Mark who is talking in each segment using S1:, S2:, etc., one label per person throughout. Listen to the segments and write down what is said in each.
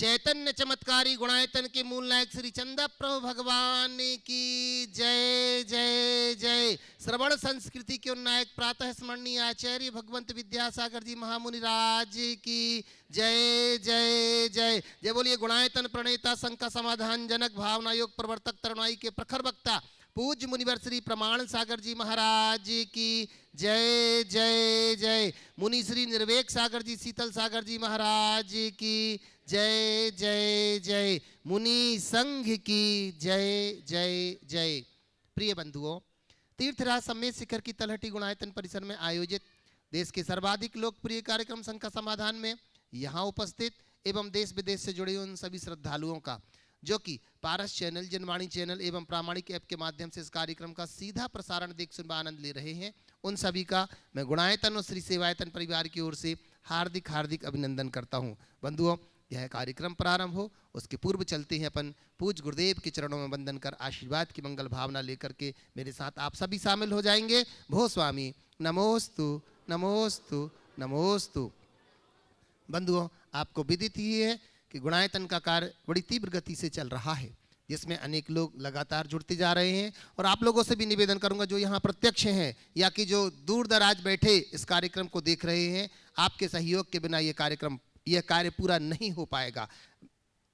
S1: चैतन्य चमत्कारी गुणायतन के मूल नायक श्री चंदा प्रभु भगवान की जय जय जय। श्रवण संस्कृति के उन्नायक प्रातः स्मरणीय आचार्य भगवंत विद्यासागर जी महामुनि राज की जय जय जय जय। बोलिए गुणायतन प्रणेता शंका समाधान जनक भावना योग प्रवर्तक तरुणाई के प्रखर वक्ता पूज्य मुनिवर श्री प्रमाण सागर जी महाराज की जय जय जय। मुनि श्री निर्वेक सागर जी शीतल सागर जी महाराज की जय जय जय। मुनि संघ की जय जय जय। प्रिय बंधुओं, तीर्थराज सम्मेद शिखर की तलहटी गुणायतन परिसर में आयोजित देश के सर्वाधिक लोकप्रिय कार्यक्रम संघ का समाधान में यहाँ उपस्थित एवं देश विदेश से जुड़े उन सभी श्रद्धालुओं का जो कि पारस चैनल, जनवाणी चैनल एवं प्रामाणिक ऐप के माध्यम से इस कार्यक्रम का सीधा प्रसारण देख सुन आनंद ले रहे हैं, उन सभी का मैं गुणायतन और श्री सेवायतन परिवार की ओर से हार्दिक हार्दिक अभिनंदन करता हूं। बंधुओं, यह कार्यक्रम प्रारंभ हो उसके पूर्व चलते हैं अपन पूज्य गुरुदेव के चरणों में वंदन कर आशीर्वाद की मंगल भावना लेकर के मेरे साथ आप सभी शामिल हो जाएंगे। भो स्वामी नमोस्तु नमोस्तु नमोस्तु। बंधुओं, आपको विदित ही है कि गुणायतन का कार्य बड़ी तीव्र गति से चल रहा है, जिसमें अनेक लोग लगातार जुड़ते जा रहे हैं। और आप लोगों से भी निवेदन करूंगा जो यहाँ प्रत्यक्ष हैं या कि जो दूर दराज बैठे इस कार्यक्रम को देख रहे हैं, आपके सहयोग के बिना यह कार्य पूरा नहीं हो पाएगा।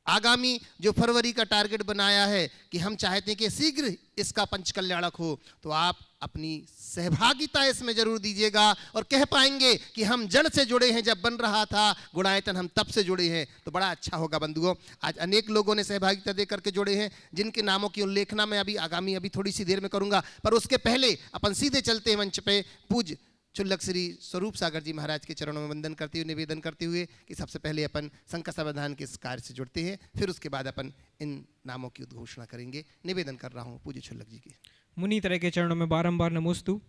S1: आगामी जो फरवरी का टारगेट बनाया है कि हम चाहते हैं कि शीघ्र इसका पंचकल्याणक हो, तो आप अपनी सहभागिता इसमें जरूर दीजिएगा और कह पाएंगे कि हम जड़ से जुड़े हैं, जब बन रहा था गुणायतन हम तब से जुड़े हैं, तो बड़ा अच्छा होगा। बंधुओं, आज अनेक लोगों ने सहभागिता दे करके जुड़े हैं, जिनके नामों की उल्लेखना मैं अभी थोड़ी सी देर में करूंगा, पर उसके पहले अपन सीधे चलते हैं मंच पे पूज्य चुल्लक श्री स्वरूप सागर जी महाराज के चरणों में वंदन करते हुए निवेदन करते हुए कि सबसे पहले अपन संघ का समाधान के इस कार्य से जुड़ते हैं, फिर उसके बाद अपन इन नामों की उद्घोषणा करेंगे। निवेदन कर रहा हूँ पूज्य चुल्लक जी के
S2: मुनि तरह के चरणों में बारंबार नमोस्तु।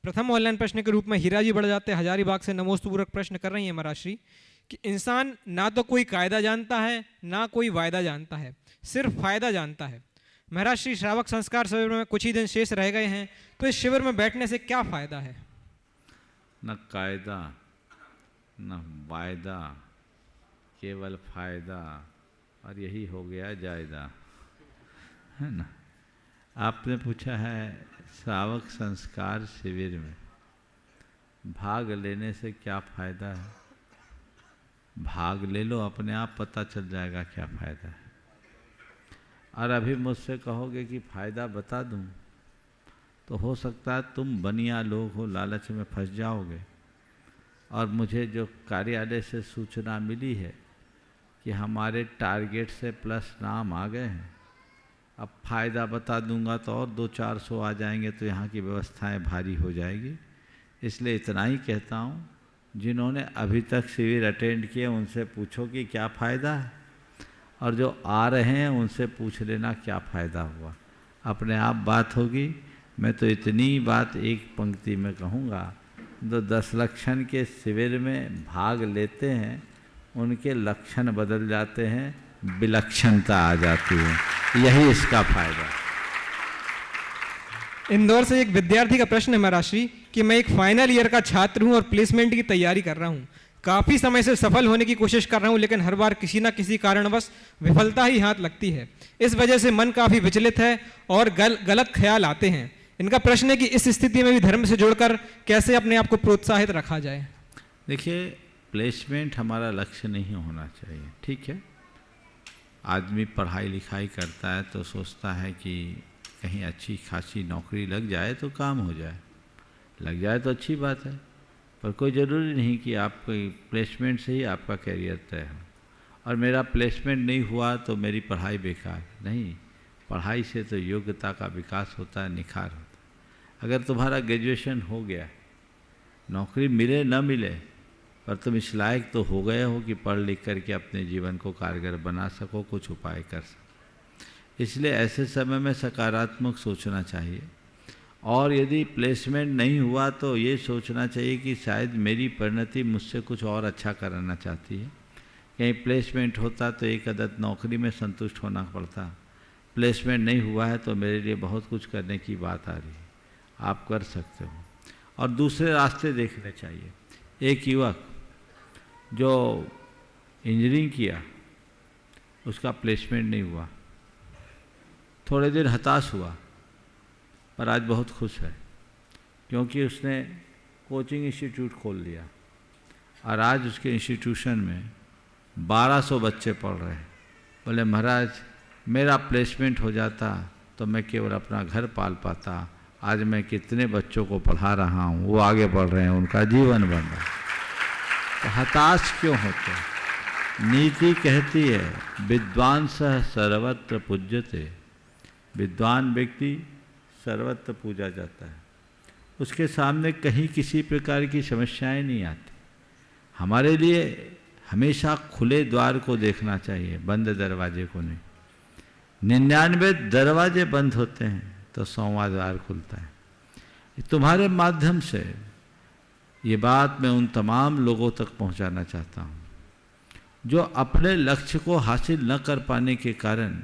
S2: प्रथम ऑनलाइन प्रश्न के रूप में हीरा जी बढ़ जाते हजारीबाग से नमोस्तु पूर्वक प्रश्न कर रही है महाराज श्री कि इंसान ना तो कोई कायदा जानता है ना कोई वायदा जानता है, सिर्फ फायदा जानता है। महाराज श्री श्रावक संस्कार शिविर में कुछ ही दिन शेष रह गए हैं, तो इस शिविर में बैठने से क्या फायदा है?
S3: न कायदा न वायदा, केवल फायदा, और यही हो गया जायदा, है ना। आपने पूछा है श्रावक संस्कार शिविर में भाग लेने से क्या फायदा है। भाग ले लो, अपने आप पता चल जाएगा क्या फायदा है। और अभी मुझसे कहोगे कि फायदा बता दूं, तो हो सकता है तुम बनिया लोग हो, लालच में फंस जाओगे। और मुझे जो कार्यालय से सूचना मिली है कि हमारे टारगेट से प्लस नाम आ गए हैं, अब फ़ायदा बता दूंगा तो और 200-400 आ जाएंगे, तो यहाँ की व्यवस्थाएं भारी हो जाएगी। इसलिए इतना ही कहता हूँ, जिन्होंने अभी तक शिविर अटेंड किए उनसे पूछो कि क्या फ़ायदा है, और जो आ रहे हैं उनसे पूछ लेना क्या फ़ायदा हुआ, अपने आप बात होगी। मैं तो इतनी बात एक पंक्ति में कहूँगा, जो 10 लक्षण के शिविर में भाग लेते हैं उनके लक्षण बदल जाते हैं, विलक्षणता आ जाती है, यही इसका फायदा।
S2: इंदौर से एक विद्यार्थी का प्रश्न है महाराज श्री कि मैं एक फाइनल ईयर का छात्र हूं और प्लेसमेंट की तैयारी कर रहा हूं। काफ़ी समय से सफल होने की कोशिश कर रहा हूं, लेकिन हर बार किसी ना किसी कारणवश विफलता ही हाथ लगती है। इस वजह से मन काफ़ी विचलित है और गलत ख्याल आते हैं। इनका प्रश्न है कि इस स्थिति में भी धर्म से जुड़कर कैसे अपने आप को प्रोत्साहित रखा जाए।
S3: देखिए, प्लेसमेंट हमारा लक्ष्य नहीं होना चाहिए, ठीक है। आदमी पढ़ाई लिखाई करता है तो सोचता है कि कहीं अच्छी खासी नौकरी लग जाए तो काम हो जाए, लग जाए तो अच्छी बात है, पर कोई ज़रूरी नहीं कि आपको प्लेसमेंट से ही आपका करियर तय हो। और मेरा प्लेसमेंट नहीं हुआ तो मेरी पढ़ाई बेकार नहीं, पढ़ाई से तो योग्यता का विकास होता है, निखार होता है। अगर तुम्हारा ग्रेजुएशन हो गया, नौकरी मिले न मिले, पर तुम इस लायक तो हो गए हो कि पढ़ लिख करके अपने जीवन को कारगर बना सको, कुछ उपाय कर सको। इसलिए ऐसे समय में सकारात्मक सोचना चाहिए। और यदि प्लेसमेंट नहीं हुआ तो ये सोचना चाहिए कि शायद मेरी परिणति मुझसे कुछ और अच्छा कराना चाहती है। कहीं प्लेसमेंट होता तो एक अदद नौकरी में संतुष्ट होना पड़ता, प्लेसमेंट नहीं हुआ है तो मेरे लिए बहुत कुछ करने की बात आ रही है, आप कर सकते हो। और दूसरे रास्ते देखने चाहिए। एक युवक जो इंजीनियरिंग किया उसका प्लेसमेंट नहीं हुआ, थोड़े दिन हताश हुआ, पर आज बहुत खुश है क्योंकि उसने कोचिंग इंस्टीट्यूट खोल लिया और आज उसके इंस्टीट्यूशन में 1200 बच्चे पढ़ रहे हैं। बोले महाराज मेरा प्लेसमेंट हो जाता तो मैं केवल अपना घर पाल पाता, आज मैं कितने बच्चों को पढ़ा रहा हूँ, वो आगे बढ़ रहे हैं, उनका जीवन बन रहा है। तो हताश क्यों होते हैं? नीति कहती है विद्वान सह सर्वत्र पूज्यते, विद्वान व्यक्ति सर्वत्र पूजा जाता है, उसके सामने कहीं किसी प्रकार की समस्याएं नहीं आती। हमारे लिए हमेशा खुले द्वार को देखना चाहिए, बंद दरवाजे को नहीं। 99 दरवाजे बंद होते हैं तो 100वां द्वार खुलता है। तुम्हारे माध्यम से ये बात मैं उन तमाम लोगों तक पहुंचाना चाहता हूं जो अपने लक्ष्य को हासिल न कर पाने के कारण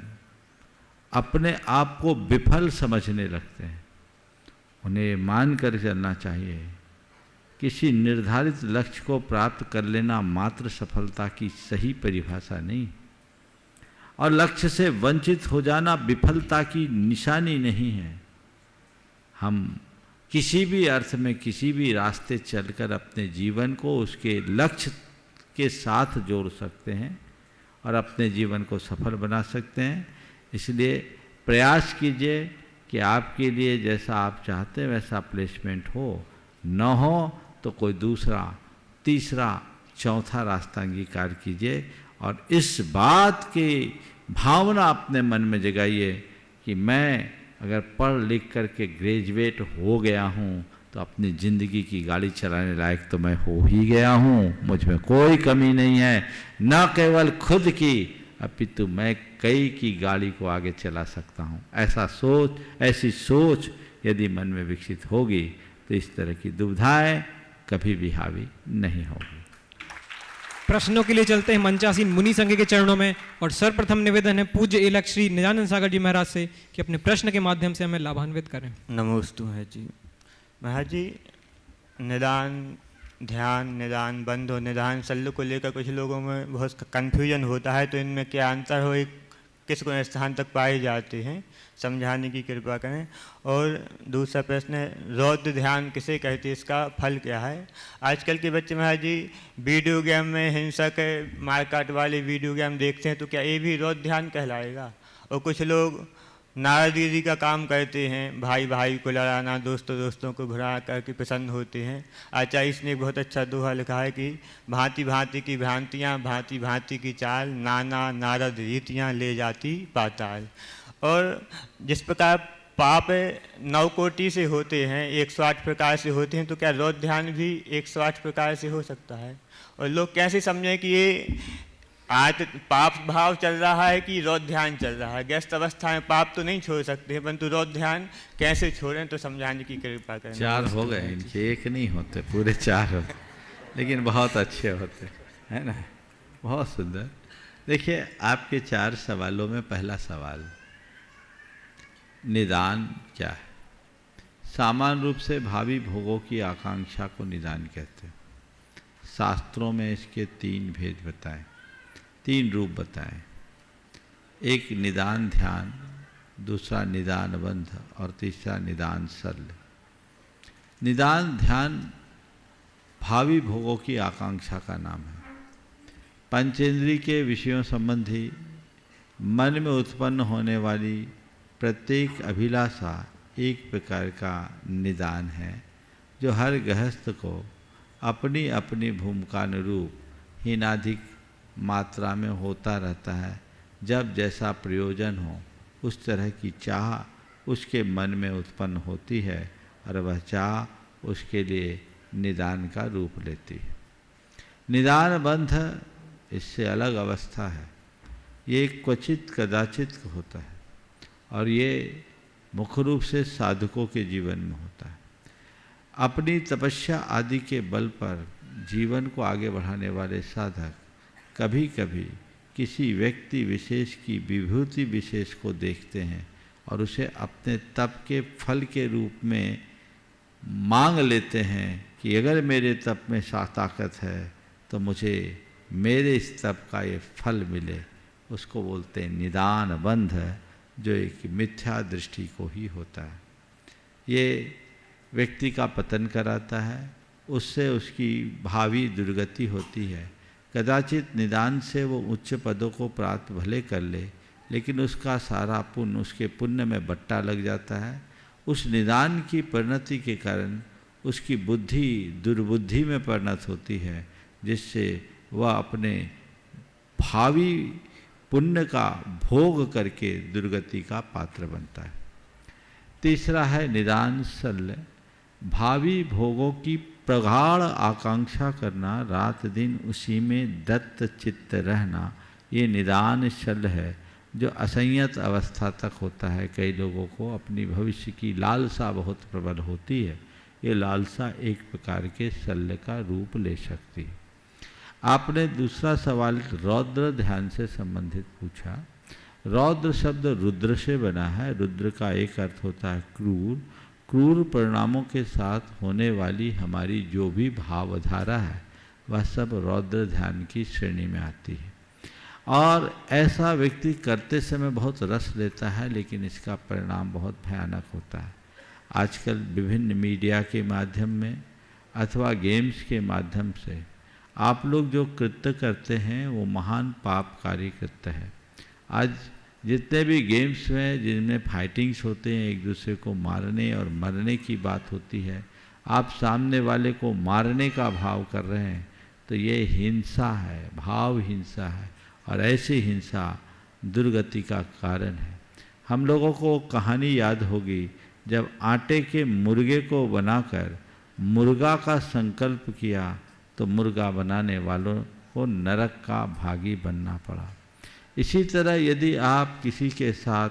S3: अपने आप को विफल समझने लगते हैं। उन्हें मान कर चलना चाहिए, किसी निर्धारित लक्ष्य को प्राप्त कर लेना मात्र सफलता की सही परिभाषा नहीं, और लक्ष्य से वंचित हो जाना विफलता की निशानी नहीं है। हम किसी भी अर्थ में किसी भी रास्ते चलकर अपने जीवन को उसके लक्ष्य के साथ जोड़ सकते हैं और अपने जीवन को सफल बना सकते हैं। इसलिए प्रयास कीजिए कि आपके लिए जैसा आप चाहते हैं वैसा प्लेसमेंट हो, न हो तो कोई दूसरा, तीसरा, चौथा रास्ता अंगीकार कीजिए और इस बात की भावना अपने मन में जगाइए कि मैं अगर पढ़ लिख करके ग्रेजुएट हो गया हूँ तो अपनी ज़िंदगी की गाड़ी चलाने लायक तो मैं हो ही गया हूँ, मुझ में कोई कमी नहीं है, न केवल खुद की अपितु मैं कई की गाड़ी को आगे चला सकता हूँ। ऐसी सोच यदि मन में विकसित होगी तो इस तरह की दुविधाएं कभी भी हावी नहीं होगी।
S2: प्रश्नों के लिए चलते हैं मंचासीन मुनि संघ के चरणों में, और सर्वप्रथम निवेदन है पूज्य एलक श्री निजानंद सागर जी महाराज से कि अपने प्रश्न के माध्यम से हमें लाभान्वित करें।
S4: नमोस्तु है जी। महाराज जी, निदान ध्यान, निदान बंध और निदान शल्य को लेकर कुछ लोगों में बहुत कन्फ्यूजन होता है, तो इनमें क्या अंतर हो, किस को स्थान तक पाए जाते हैं, समझाने की कृपा करें। और दूसरा प्रश्न है रौद्र ध्यान किसे कहते हैं, इसका फल क्या है? आजकल के बच्चे महाराज जी वीडियो गेम में हिंसक मारकाट वाले वीडियो गेम देखते हैं, तो क्या ये भी रौद्र ध्यान कहलाएगा? और कुछ लोग नाराज़गी का काम करते हैं, भाई भाई को लड़ाना, दोस्तों को भुला करके प्रसन्न होते हैं। आचार्य इसने एक बहुत अच्छा दोहा लिखा है कि भांति भांति की भ्रांतियाँ, भांति भांति की चाल, नाना नारद रीतियाँ ले जाती पाताल। और जिस प्रकार पाप 9 कोटि से होते हैं, 108 प्रकार से होते हैं, तो क्या रौद्र ध्यान भी 108 प्रकार से हो सकता है? और लोग कैसे समझें कि ये आज पाप भाव चल रहा है कि रौद्र ध्यान चल रहा है? व्यस्त अवस्था में पाप तो नहीं छोड़ सकते हैं, परंतु रौद्र ध्यान कैसे छोड़ें, तो समझाने की कृपा करें।
S3: 4 हो गए, इनके एक नहीं होते, पूरे 4 होते, लेकिन बहुत अच्छे होते है ना, बहुत सुंदर। देखिए आपके 4 सवालों में पहला सवाल, निदान क्या है? सामान्य रूप से भावी भोगों की आकांक्षा को निदान कहते हैं। शास्त्रों में इसके 3 भेद बताए, 3 रूप बताएं। एक निदान ध्यान, दूसरा निदान बंध और तीसरा निदान शल्य। निदान ध्यान भावी भोगों की आकांक्षा का नाम है। पंचेंद्रिय के विषयों संबंधी मन में उत्पन्न होने वाली प्रत्येक अभिलाषा एक प्रकार का निदान है, जो हर गृहस्थ को अपनी अपनी भूमिका अनुरूप हीनाधिक मात्रा में होता रहता है। जब जैसा प्रयोजन हो उस तरह की चाह उसके मन में उत्पन्न होती है और वह चाह उसके लिए निदान का रूप लेती है। निदान बंध इससे अलग अवस्था है, ये क्वचित कदाचित होता है और ये मुख्य रूप से साधकों के जीवन में होता है। अपनी तपस्या आदि के बल पर जीवन को आगे बढ़ाने वाले साधक कभी कभी किसी व्यक्ति विशेष की विभूति विशेष को देखते हैं और उसे अपने तप के फल के रूप में मांग लेते हैं कि अगर मेरे तप में ताकत है तो मुझे मेरे इस तप का ये फल मिले, उसको बोलते हैं निदान बंध, जो एक मिथ्या दृष्टि को ही होता है। ये व्यक्ति का पतन कराता है, उससे उसकी भावी दुर्गति होती है। कदाचित निदान से वो उच्च पदों को प्राप्त भले कर ले, लेकिन उसका सारा पुण्य उसके पुण्य में बट्टा लग जाता है। उस निदान की परिणति के कारण उसकी बुद्धि दुर्बुद्धि में परिणत होती है, जिससे वह अपने भावी पुण्य का भोग करके दुर्गति का पात्र बनता है। तीसरा है निदान शल्य, भावी भोगों की प्रगाढ़ आकांक्षा करना, रात दिन उसी में दत्त चित्त रहना, ये निदान शल्य है जो असंयत अवस्था तक होता है। कई लोगों को अपनी भविष्य की लालसा बहुत प्रबल होती है। ये लालसा एक प्रकार के शल्य का रूप ले सकती है। आपने दूसरा सवाल रौद्र ध्यान से संबंधित पूछा। रौद्र शब्द रुद्र से बना है। रुद्र का एक अर्थ होता है क्रूर। क्रूर परिणामों के साथ होने वाली हमारी जो भी भावधारा है वह सब रौद्र ध्यान की श्रेणी में आती है। और ऐसा व्यक्ति करते समय बहुत रस लेता है, लेकिन इसका परिणाम बहुत भयानक होता है। आजकल विभिन्न मीडिया के माध्यम में अथवा गेम्स के माध्यम से आप लोग जो कृत्य करते हैं वो महान पापकारी कृत्य है। आज जितने भी गेम्स में जिनमें फाइटिंग्स होते हैं, एक दूसरे को मारने और मरने की बात होती है, आप सामने वाले को मारने का भाव कर रहे हैं, तो ये हिंसा है, भाव हिंसा है। और ऐसी हिंसा दुर्गति का कारण है। हम लोगों को कहानी याद होगी, जब आटे के मुर्गे को बनाकर मुर्गा का संकल्प किया तो मुर्गा बनाने वालों को नरक का भागी बनना पड़ा। इसी तरह यदि आप किसी के साथ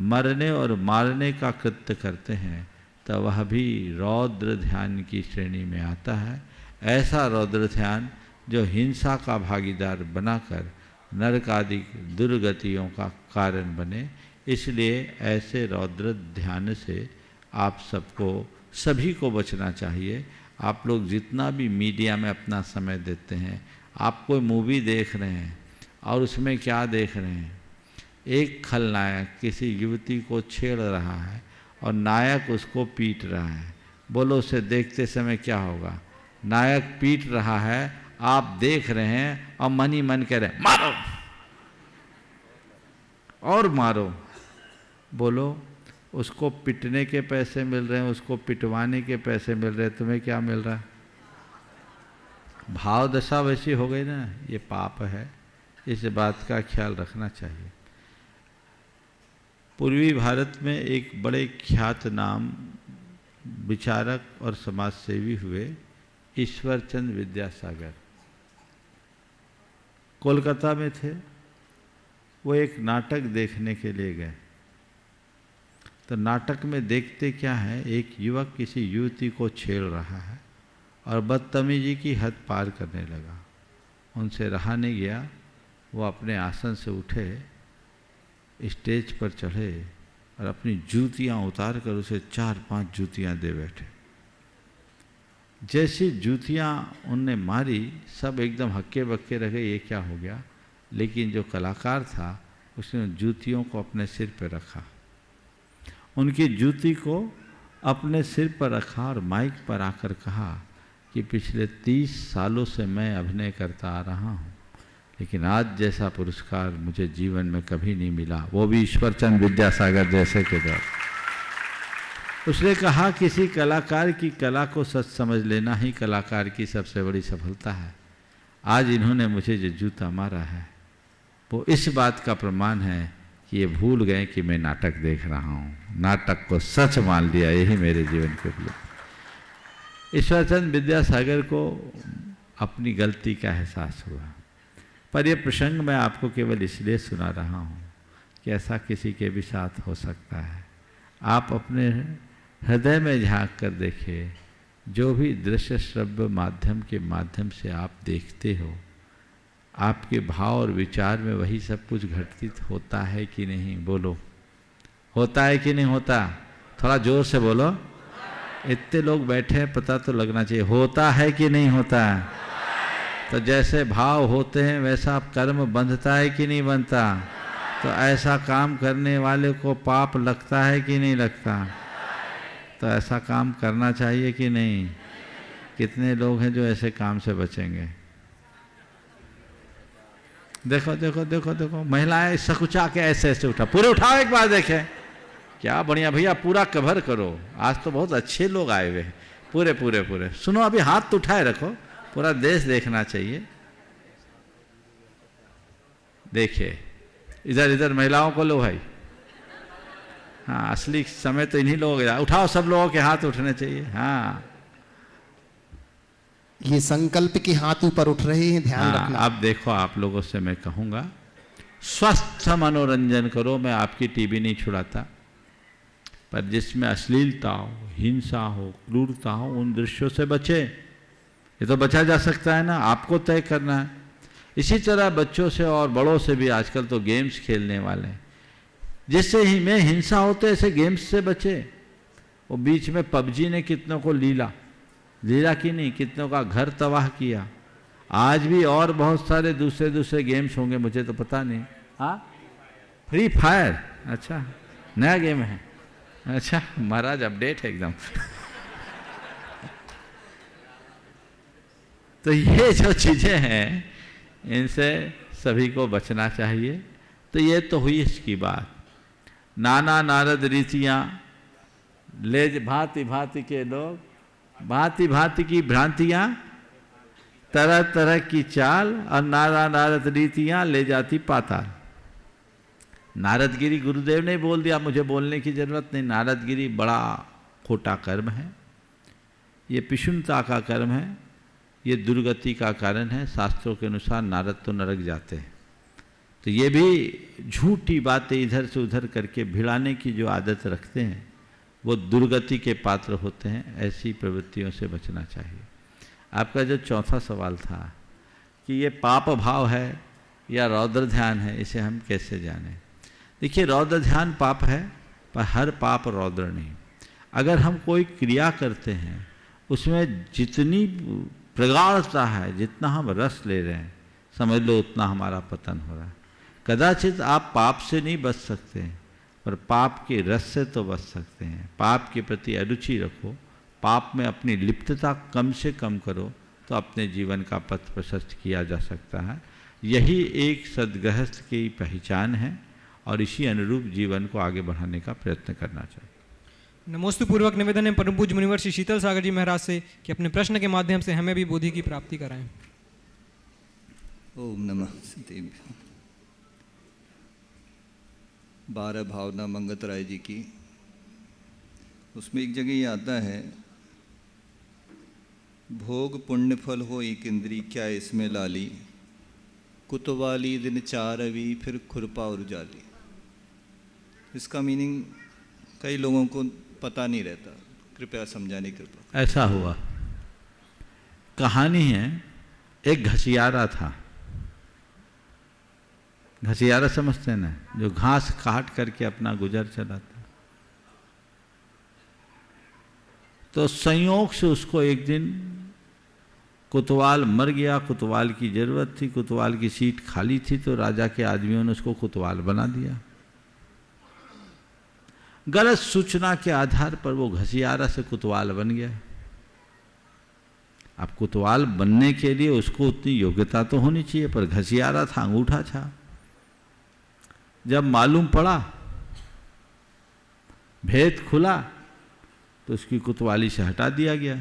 S3: मरने और मारने का कृत्य करते हैं तो वह भी रौद्र ध्यान की श्रेणी में आता है। ऐसा रौद्र ध्यान जो हिंसा का भागीदार बनाकर नरक आदि दुर्गतियों का कारण बने। इसलिए ऐसे रौद्र ध्यान से आप सबको सभी को बचना चाहिए। आप लोग जितना भी मीडिया में अपना समय देते हैं, आप कोई मूवी देख रहे हैं और उसमें क्या देख रहे हैं, एक खलनायक किसी युवती को छेड़ रहा है और नायक उसको पीट रहा है। बोलो उसे देखते समय क्या होगा? नायक पीट रहा है, आप देख रहे हैं और मन ही मन कह रहे हैं मारो और मारो। बोलो उसको पिटने के पैसे मिल रहे हैं, उसको पिटवाने के पैसे मिल रहे हैं, तुम्हें क्या मिल रहा है? भाव दशा वैसी हो गई ना, ये पाप है। इस बात का ख्याल रखना चाहिए। पूर्वी भारत में एक बड़े ख्यात नाम विचारक और समाजसेवी हुए ईश्वरचंद विद्यासागर, कोलकाता में थे। वो एक नाटक देखने के लिए गए, तो नाटक में देखते क्या है, एक युवक किसी युवती को छेड़ रहा है और बदतमीजी की हद पार करने लगा। उनसे रहा नहीं गया, वो अपने आसन से उठे, स्टेज पर चढ़े और अपनी जूतियां उतार कर उसे 4-5 जूतियां दे बैठे। जैसी जूतियां उनने मारी, सब एकदम हक्के बक्के रह गए, ये क्या हो गया। लेकिन जो कलाकार था उसने जूतियों को अपने सिर पर रखा, उनकी जूती को अपने सिर पर रखा और माइक पर आकर कहा कि पिछले 30 सालों से मैं अभिनय करता आ रहा हूँ, लेकिन आज जैसा पुरस्कार मुझे जीवन में कभी नहीं मिला, वो भी ईश्वरचंद विद्यासागर जैसे के द्वारा। उसने कहा किसी कलाकार की कला को सच समझ लेना ही कलाकार की सबसे बड़ी सफलता है। आज इन्होंने मुझे जो जूता मारा है वो इस बात का प्रमाण है कि ये भूल गए कि मैं नाटक देख रहा हूँ, नाटक को सच मान लिया, यही मेरे जीवन के लिए। ईश्वरचंद विद्यासागर को अपनी गलती का एहसास हुआ। पर यह प्रसंग मैं आपको केवल इसलिए सुना रहा हूँ कि ऐसा किसी के भी साथ हो सकता है। आप अपने हृदय में झांक कर देखिए, जो भी दृश्य श्रव्य माध्यम के माध्यम से आप देखते हो, आपके भाव और विचार में वही सब कुछ घटित होता है कि नहीं? बोलो, होता है कि नहीं होता? थोड़ा जोर से बोलो। इतने लोग बैठे हैं, पता तो लगना चाहिए, होता है कि नहीं होता? तो जैसे भाव होते हैं वैसा कर्म बंधता है कि नहीं बंधता? तो ऐसा काम करने वाले को पाप लगता है कि नहीं लगता? तो ऐसा काम करना चाहिए कि नहीं? कितने लोग हैं जो ऐसे काम से बचेंगे? देखो देखो देखो देखो, महिलाएं सकुचा के ऐसे ऐसे उठा, पूरे उठाओ एक बार देखें। क्या बढ़िया भैया, पूरा कवर करो। आज तो बहुत अच्छे लोग आए हुए हैं, पूरे पूरे पूरे। सुनो, अभी हाथ तो उठाए रखो, पूरा देश देखना चाहिए। देखिए इधर इधर महिलाओं को लो भाई। हाँ, असली समय तो इन्हीं लोगों का। उठाओ, सब लोगों के हाथ उठने चाहिए। हाँ,
S1: ये संकल्प के हाथ ऊपर उठ रहे हैं, ध्यान रखना।
S3: अब देखो, आप लोगों से मैं कहूँगा स्वस्थ मनोरंजन करो। मैं आपकी टीवी नहीं छुड़ाता, पर जिसमें अश्लीलता हो, हिंसा हो, क्रूरता हो, उन दृश्यों से बचे। ये तो बचा जा सकता है ना, आपको तय करना है। इसी तरह बच्चों से और बड़ों से भी आजकल तो गेम्स खेलने वाले हैं, जिससे ही में हिंसा होते ऐसे गेम्स से बचे। वो बीच में पबजी ने कितनों को लीला की नहीं, कितनों का घर तबाह किया। आज भी और बहुत सारे दूसरे दूसरे गेम्स होंगे, मुझे तो पता नहीं। हाँ, फ्री फायर, अच्छा नया गेम है। अच्छा महाराज, अपडेट है एकदम। तो ये जो चीज़ें हैं, इनसे सभी को बचना चाहिए। तो ये तो हुई इसकी बात। नाना नारद रीतियाँ ले भांति भांति के लोग, भांति भांति की भ्रांतियाँ, तरह तरह की चाल, और नाना नारद रीतियाँ ले जाती पाताल। नारदगिरी गुरुदेव ने बोल दिया, मुझे बोलने की जरूरत नहीं। नारदगिरी बड़ा खोटा कर्म है, ये पिशुनता का कर्म है, ये दुर्गति का कारण है। शास्त्रों के अनुसार नारद तो नरक जाते हैं। तो ये भी झूठी बातें इधर से उधर करके भिड़ाने की जो आदत रखते हैं, वो दुर्गति के पात्र होते हैं। ऐसी प्रवृत्तियों से बचना चाहिए। आपका जो चौथा सवाल था कि ये पाप भाव है या रौद्र ध्यान है, इसे हम कैसे जानें? देखिए, रौद्र ध्यान पाप है, पर हर पाप रौद्र नहीं। अगर हम कोई क्रिया करते हैं, उसमें जितनी प्रगाढ़ता है, जितना हम रस ले रहे हैं, समझ लो उतना हमारा पतन हो रहा है। कदाचित आप पाप से नहीं बच सकते, पर पाप के रस से तो बच सकते हैं। पाप के प्रति अरुचि रखो, पाप में अपनी लिप्तता कम से कम करो, तो अपने जीवन का पथ प्रशस्त किया जा सकता है। यही एक सद्गृहस्थ की पहचान है, और इसी अनुरूप जीवन को आगे बढ़ाने का प्रयत्न करना चाहिए।
S2: नमोस्तु पूर्वक निवेदन है परम पूज्य मुनिवर श्री शीतल सागर जी महाराज से कि अपने प्रश्न के माध्यम से हमें भी बोधि की प्राप्ति कराएं।
S5: ओम नमः सिद्धेभ्यो। 12 भावना मंगत राय जी की, उसमें एक जगह ये आता है, भोग पुण्य फल हो एक इंद्री, क्या इसमें लाली, कुतवाली दिन 4 अवी, फिर खुरपा और जाली। इसका मीनिंग कई लोगों को पता नहीं रहता, कृपया समझाने कृपा।
S3: ऐसा हुआ, कहानी है, एक घसियारा था। घसियारा समझते हैं ना, जो घास काट करके अपना गुजर चलाता। तो संयोग से उसको एक दिन कुतवाल मर गया। कुतवाल की जरूरत थी, कुतवाल की सीट खाली थी, तो राजा के आदमियों ने उसको कुतवाल बना दिया। गलत सूचना के आधार पर वो घसियारा से कुतवाल बन गया। अब कुतवाल बनने के लिए उसको उतनी योग्यता तो होनी चाहिए, पर घसियारा था, अंगूठा था। जब मालूम पड़ा, भेद खुला, तो उसकी कुतवाली से हटा दिया गया।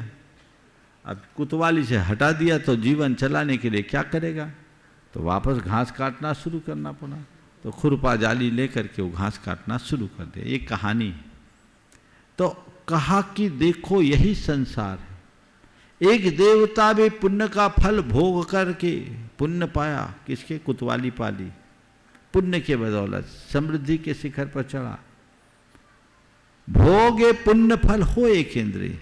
S3: अब कुतवाली से हटा दिया तो जीवन चलाने के लिए क्या करेगा? तो वापस घास काटना शुरू करना पड़ा। तो खुरपा जाली लेकर के वो घास काटना शुरू कर दिया। ये कहानी है। तो कहा कि देखो, यही संसार है। एक देवता भी पुण्य का फल भोग करके पुण्य पाया, किसके? कुतवाली पाली। पुण्य के बदौलत समृद्धि के शिखर पर चढ़ा। भोगे पुण्य फल हो एक इंद्रिय,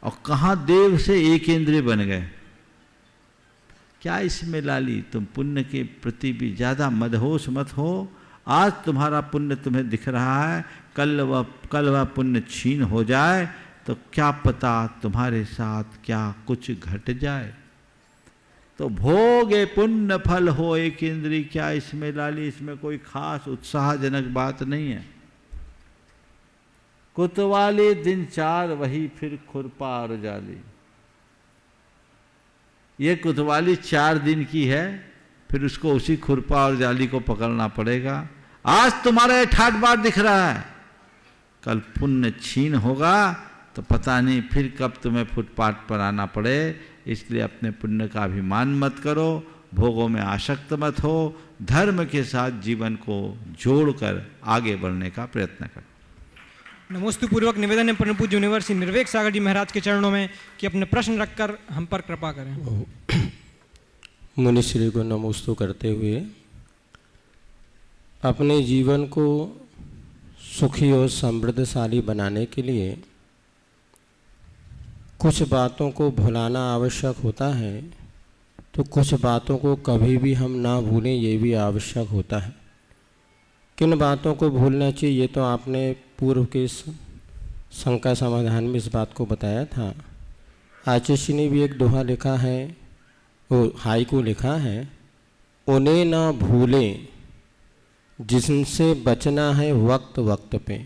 S3: और कहाँ देव से एक इंद्रिय बन गए। क्या इसमें लाली, तुम पुण्य के प्रति भी ज्यादा मदहोश मत हो। आज तुम्हारा पुण्य तुम्हें दिख रहा है, कल वह पुण्य छीन हो जाए तो क्या पता तुम्हारे साथ क्या कुछ घट जाए। तो भोगे पुण्य फल हो एक इंद्री क्या इसमें लाली, इसमें कोई खास उत्साहजनक बात नहीं है। कुतवाली दिन 4 वही फिर खुरपा और जाली। ये कुतवाली 4 दिन की है, फिर उसको उसी खुरपा और जाली को पकड़ना पड़ेगा। आज तुम्हारा ये ठाट बाट दिख रहा है, कल पुण्य छीन होगा तो पता नहीं फिर कब तुम्हें फुटपाथ पर आना पड़े। इसलिए अपने पुण्य का अभिमान मत करो, भोगों में आसक्त मत हो, धर्म के साथ जीवन को जोड़कर आगे बढ़ने का प्रयत्न करो।
S2: नमोस्तु पूर्वक निवेदन है परम पूज्य यूनिवर्सिटी निर्वेक सागर जी महाराज के चरणों में कि अपने प्रश्न रखकर हम पर कृपा करें।
S6: मुनिश्री को नमोस्तु करते हुए अपने जीवन को सुखी और समृद्धशाली बनाने के लिए कुछ बातों को भुलाना आवश्यक होता है, तो कुछ बातों को कभी भी हम ना भूलें ये भी आवश्यक होता है। किन बातों को भूलना चाहिए ये तो आपने पूर्व के शंका समाधान में इस बात को बताया था। आचार्य ने भी एक दोहा लिखा है, वो हाइकू लिखा है, उन्हें ना भूलें जिनसे बचना है वक्त वक्त पे।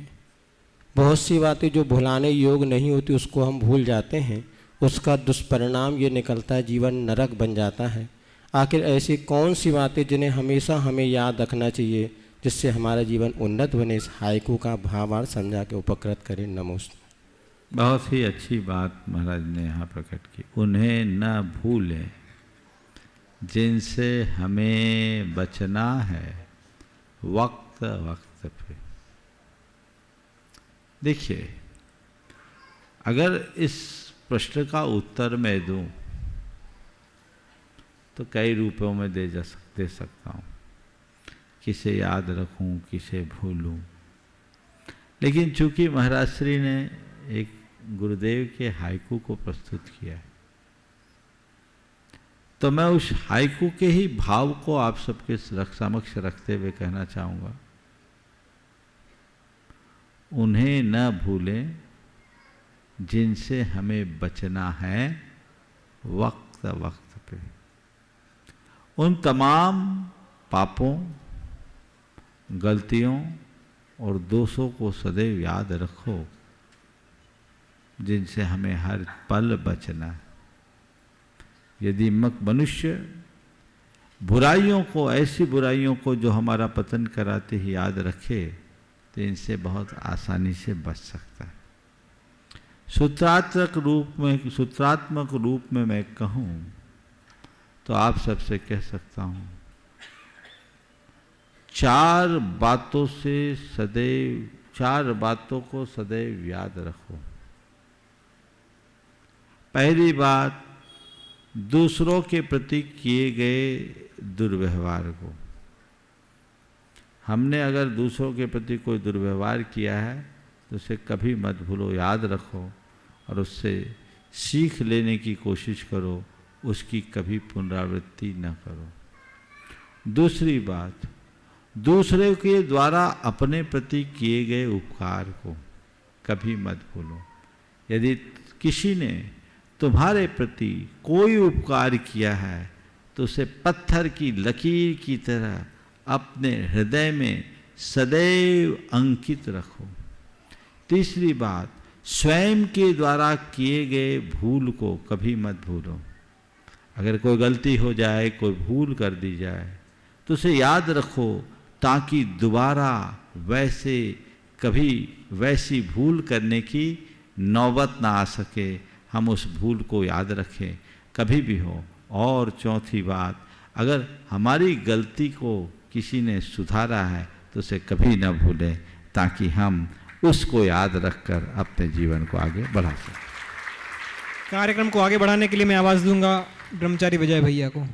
S6: बहुत सी बातें जो भुलाने योग नहीं होती उसको हम भूल जाते हैं, उसका दुष्परिणाम ये निकलता है जीवन नरक बन जाता है। आखिर ऐसी कौन सी बातें जिन्हें हमेशा हमें याद रखना चाहिए जिससे हमारा जीवन उन्नत बने, इस हाइकू का भावार्थ समझा के उपकृत करें। नमोस्तु।
S3: बहुत ही अच्छी बात महाराज ने यहाँ प्रकट की। उन्हें न भूलें जिनसे हमें बचना है वक्त वक्त पे। देखिए, अगर इस प्रश्न का उत्तर मैं दूं तो कई रूपों में दे सकता हूँ। किसे याद रखूं, किसे भूलूं, लेकिन चूंकि महाराज श्री ने एक गुरुदेव के हाइकू को प्रस्तुत किया है, तो मैं उस हाइकू के ही भाव को आप सबके समक्ष रखते हुए कहना चाहूँगा, उन्हें न भूलें जिनसे हमें बचना है वक्त वक्त पे। उन तमाम पापों, गलतियों और दोषों को सदैव याद रखो जिनसे हमें हर पल बचना है। यदि मनुष्य बुराइयों को, ऐसी बुराइयों को जो हमारा पतन कराते ही याद रखे, तो इनसे बहुत आसानी से बच सकता है। सूत्रात्मक रूप में मैं कहूँ तो आप सबसे कह सकता हूँ, 4 बातों को सदैव याद रखो। पहली बात, दूसरों के प्रति किए गए दुर्व्यवहार को। हमने अगर दूसरों के प्रति कोई दुर्व्यवहार किया है तो उसे कभी मत भूलो, याद रखो और उससे सीख लेने की कोशिश करो, उसकी कभी पुनरावृत्ति न करो। दूसरी बात, दूसरे के द्वारा अपने प्रति किए गए उपकार को कभी मत भूलो। यदि किसी ने तुम्हारे प्रति कोई उपकार किया है तो उसे पत्थर की लकीर की तरह अपने हृदय में सदैव अंकित रखो। तीसरी बात, स्वयं के द्वारा किए गए भूल को कभी मत भूलो। अगर कोई गलती हो जाए, कोई भूल कर दी जाए, तो उसे याद रखो ताकि दोबारा वैसी भूल करने की नौबत ना आ सके। हम उस भूल को याद रखें कभी भी हो। और चौथी बात, अगर हमारी गलती को किसी ने सुधारा है तो उसे कभी न भूलें, ताकि हम उसको याद रखकर अपने जीवन को आगे बढ़ा सकें।
S2: कार्यक्रम को आगे बढ़ाने के लिए मैं आवाज़ दूंगा ब्रह्मचारी विजय भैया को।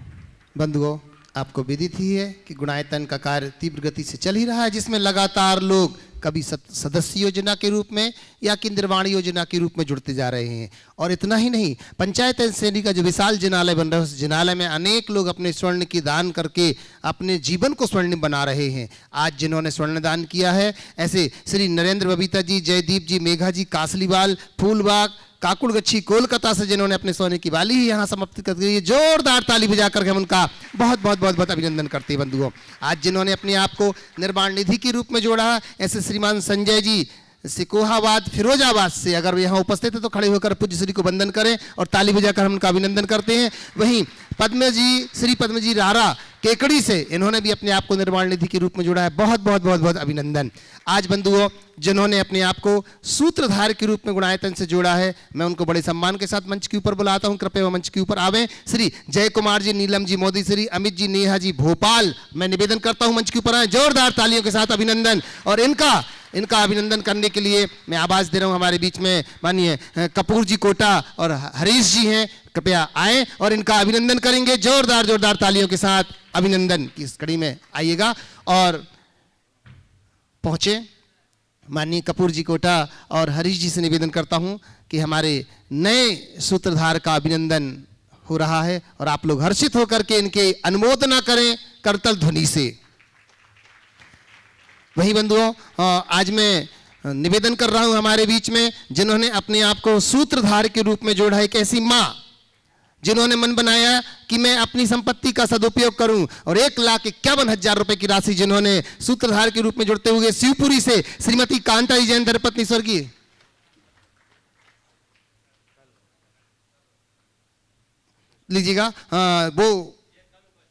S1: बंधुओं, आपको विदित ही है कि गुणायतन का कार्य तीव्र गति से चल ही रहा है, जिसमें लगातार लोग कभी सदस्य योजना के रूप में या किंद्रवाणी योजना के रूप में जुड़ते जा रहे हैं। और इतना ही नहीं, पंचायत श्रेणी का जो विशाल जिनालय बन रहा है, उस जिनालय में अनेक लोग अपने स्वर्ण की दान करके अपने जीवन को स्वर्णिम बना रहे हैं। आज जिन्होंने स्वर्ण दान किया है, ऐसे श्री नरेंद्र बबीता जी, जयदीप जी, मेघा जी, कासलीवाल, फूलबाग, काकुड़गच्छी कोलकाता से जिन्होंने अपने सोने की बाली ही यहाँ समाप्त कर दी। जोरदार ताली बजाकर हम उनका बहुत बहुत बहुत बहुत अभिनंदन करते हैं बंधुओं। आज जिन्होंने अपने आप को निर्माण निधि के रूप में जोड़ा, ऐसे श्रीमान संजय जी सिकोहाबाद फिरोजाबाद से अगर यहाँ उपस्थित है तो खड़े होकर पूज्य श्री को वंदन करें और ताली बजाकर हम उनका अभिनंदन करते हैं। वहीं श्री पद्म जी रारा केकड़ी से, इन्होंने भी अपने आप को निर्माण निधि के रूप में जोड़ा है, बहुत बहुत बहुत बहुत अभिनंदन। आज बंधुओं जिन्होंने अपने आप को सूत्रधार के रूप में गुणायतन से जोड़ा है, मैं उनको बड़े सम्मान के साथ मंच के ऊपर बुलाता हूं। कृपया मंच के ऊपर आवे। श्री जय कुमार जी, नीलम जी मोदी, श्री अमित जी, नेहा जी भोपाल, मैं निवेदन करता हूं मंच के ऊपर आए, जोरदार तालियों के साथ अभिनंदन। और इनका अभिनंदन करने के लिए मैं आवाज दे रहा हूं, हमारे बीच में माननीय कपूर जी कोटा और हरीश जी हैं, कृपया आए और इनका अभिनंदन करेंगे। जोरदार जोरदार तालियों के साथ अभिनंदन की इस कड़ी में आइएगा और पहुंचे। माननीय कपूर जी कोटा और हरीश जी से निवेदन करता हूं कि हमारे नए सूत्रधार का अभिनंदन हो रहा है और आप लोग हर्षित होकर के इनके अनुमोदना करें करतल ध्वनि से। वही बंधुओं, आज मैं निवेदन कर रहा हूं हमारे बीच में जिन्होंने अपने आप को सूत्रधार के रूप में जोड़ा है, एक ऐसी मां जिन्होंने मन बनाया कि मैं अपनी संपत्ति का सदुपयोग करूं और 1,51,000 रुपए की राशि जिन्होंने सूत्रधार के रूप में जुड़ते हुए शिवपुरी से श्रीमती कांता जी जैन धर्मपत्नी स्वर्गीय लीजिएगा, वो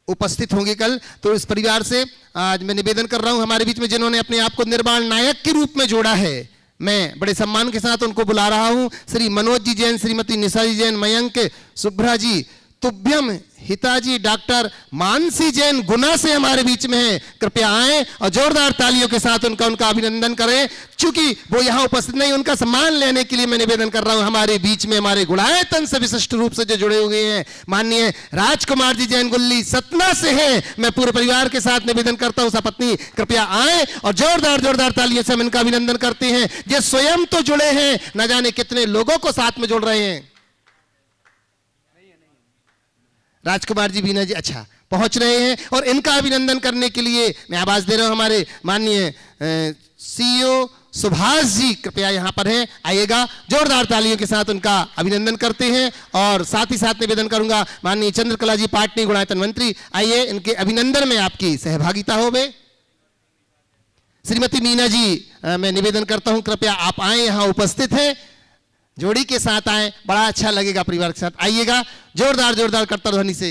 S1: उपस्थित होंगे कल। तो इस परिवार से आज मैं निवेदन कर रहा हूं हमारे बीच में जिन्होंने अपने आप को निर्माण नायक के रूप में जोड़ा है, मैं बड़े सम्मान के साथ उनको बुला रहा हूं। श्री मनोज जी जैन, श्रीमती निशा जी जैन, मयंक सुभ्रा जी, तुभ्यम हिताजी, डॉक्टर मानसी जैन गुना से हमारे बीच में है, कृपया आए और जोरदार तालियों के साथ उनका अभिनंदन करें। चूंकि वो यहां उपस्थित नहीं, उनका सम्मान लेने के लिए मैं निवेदन कर रहा हूं हमारे बीच में हमारे गुणायतन से विशिष्ट रूप से जो जुड़े हुए हैं माननीय राजकुमार जी जैन गुल्ली सतना से हैं, मैं पूरे परिवार के साथ निवेदन करता हूं सपत्नी कृपया आए और जोरदार जोरदार तालियों से हम इनका अभिनंदन करते हैं। ये स्वयं तो जुड़े हैं, न जाने कितने लोगों को साथ में जोड़ रहे हैं। राजकुमार जी, बीना जी, अच्छा पहुंच रहे हैं और इनका अभिनंदन करने के लिए मैं आवाज दे रहा हूं हमारे माननीय सीईओ सुभाष जी, कृपया यहां पर हैं, आइएगा। जोरदार तालियों के साथ उनका अभिनंदन करते हैं और साथ ही साथ निवेदन करूंगा माननीय चंद्रकला जी पाटनी गुणायतन मंत्री, आइए इनके अभिनंदन में आपकी सहभागिता हो। श्रीमती मीना जी, मैं निवेदन करता हूं कृपया आप आए, यहां उपस्थित हैं, जोड़ी के साथ आए, बड़ा अच्छा लगेगा परिवार के साथ, आइएगा जोरदार जोरदार करतल ध्वनि से।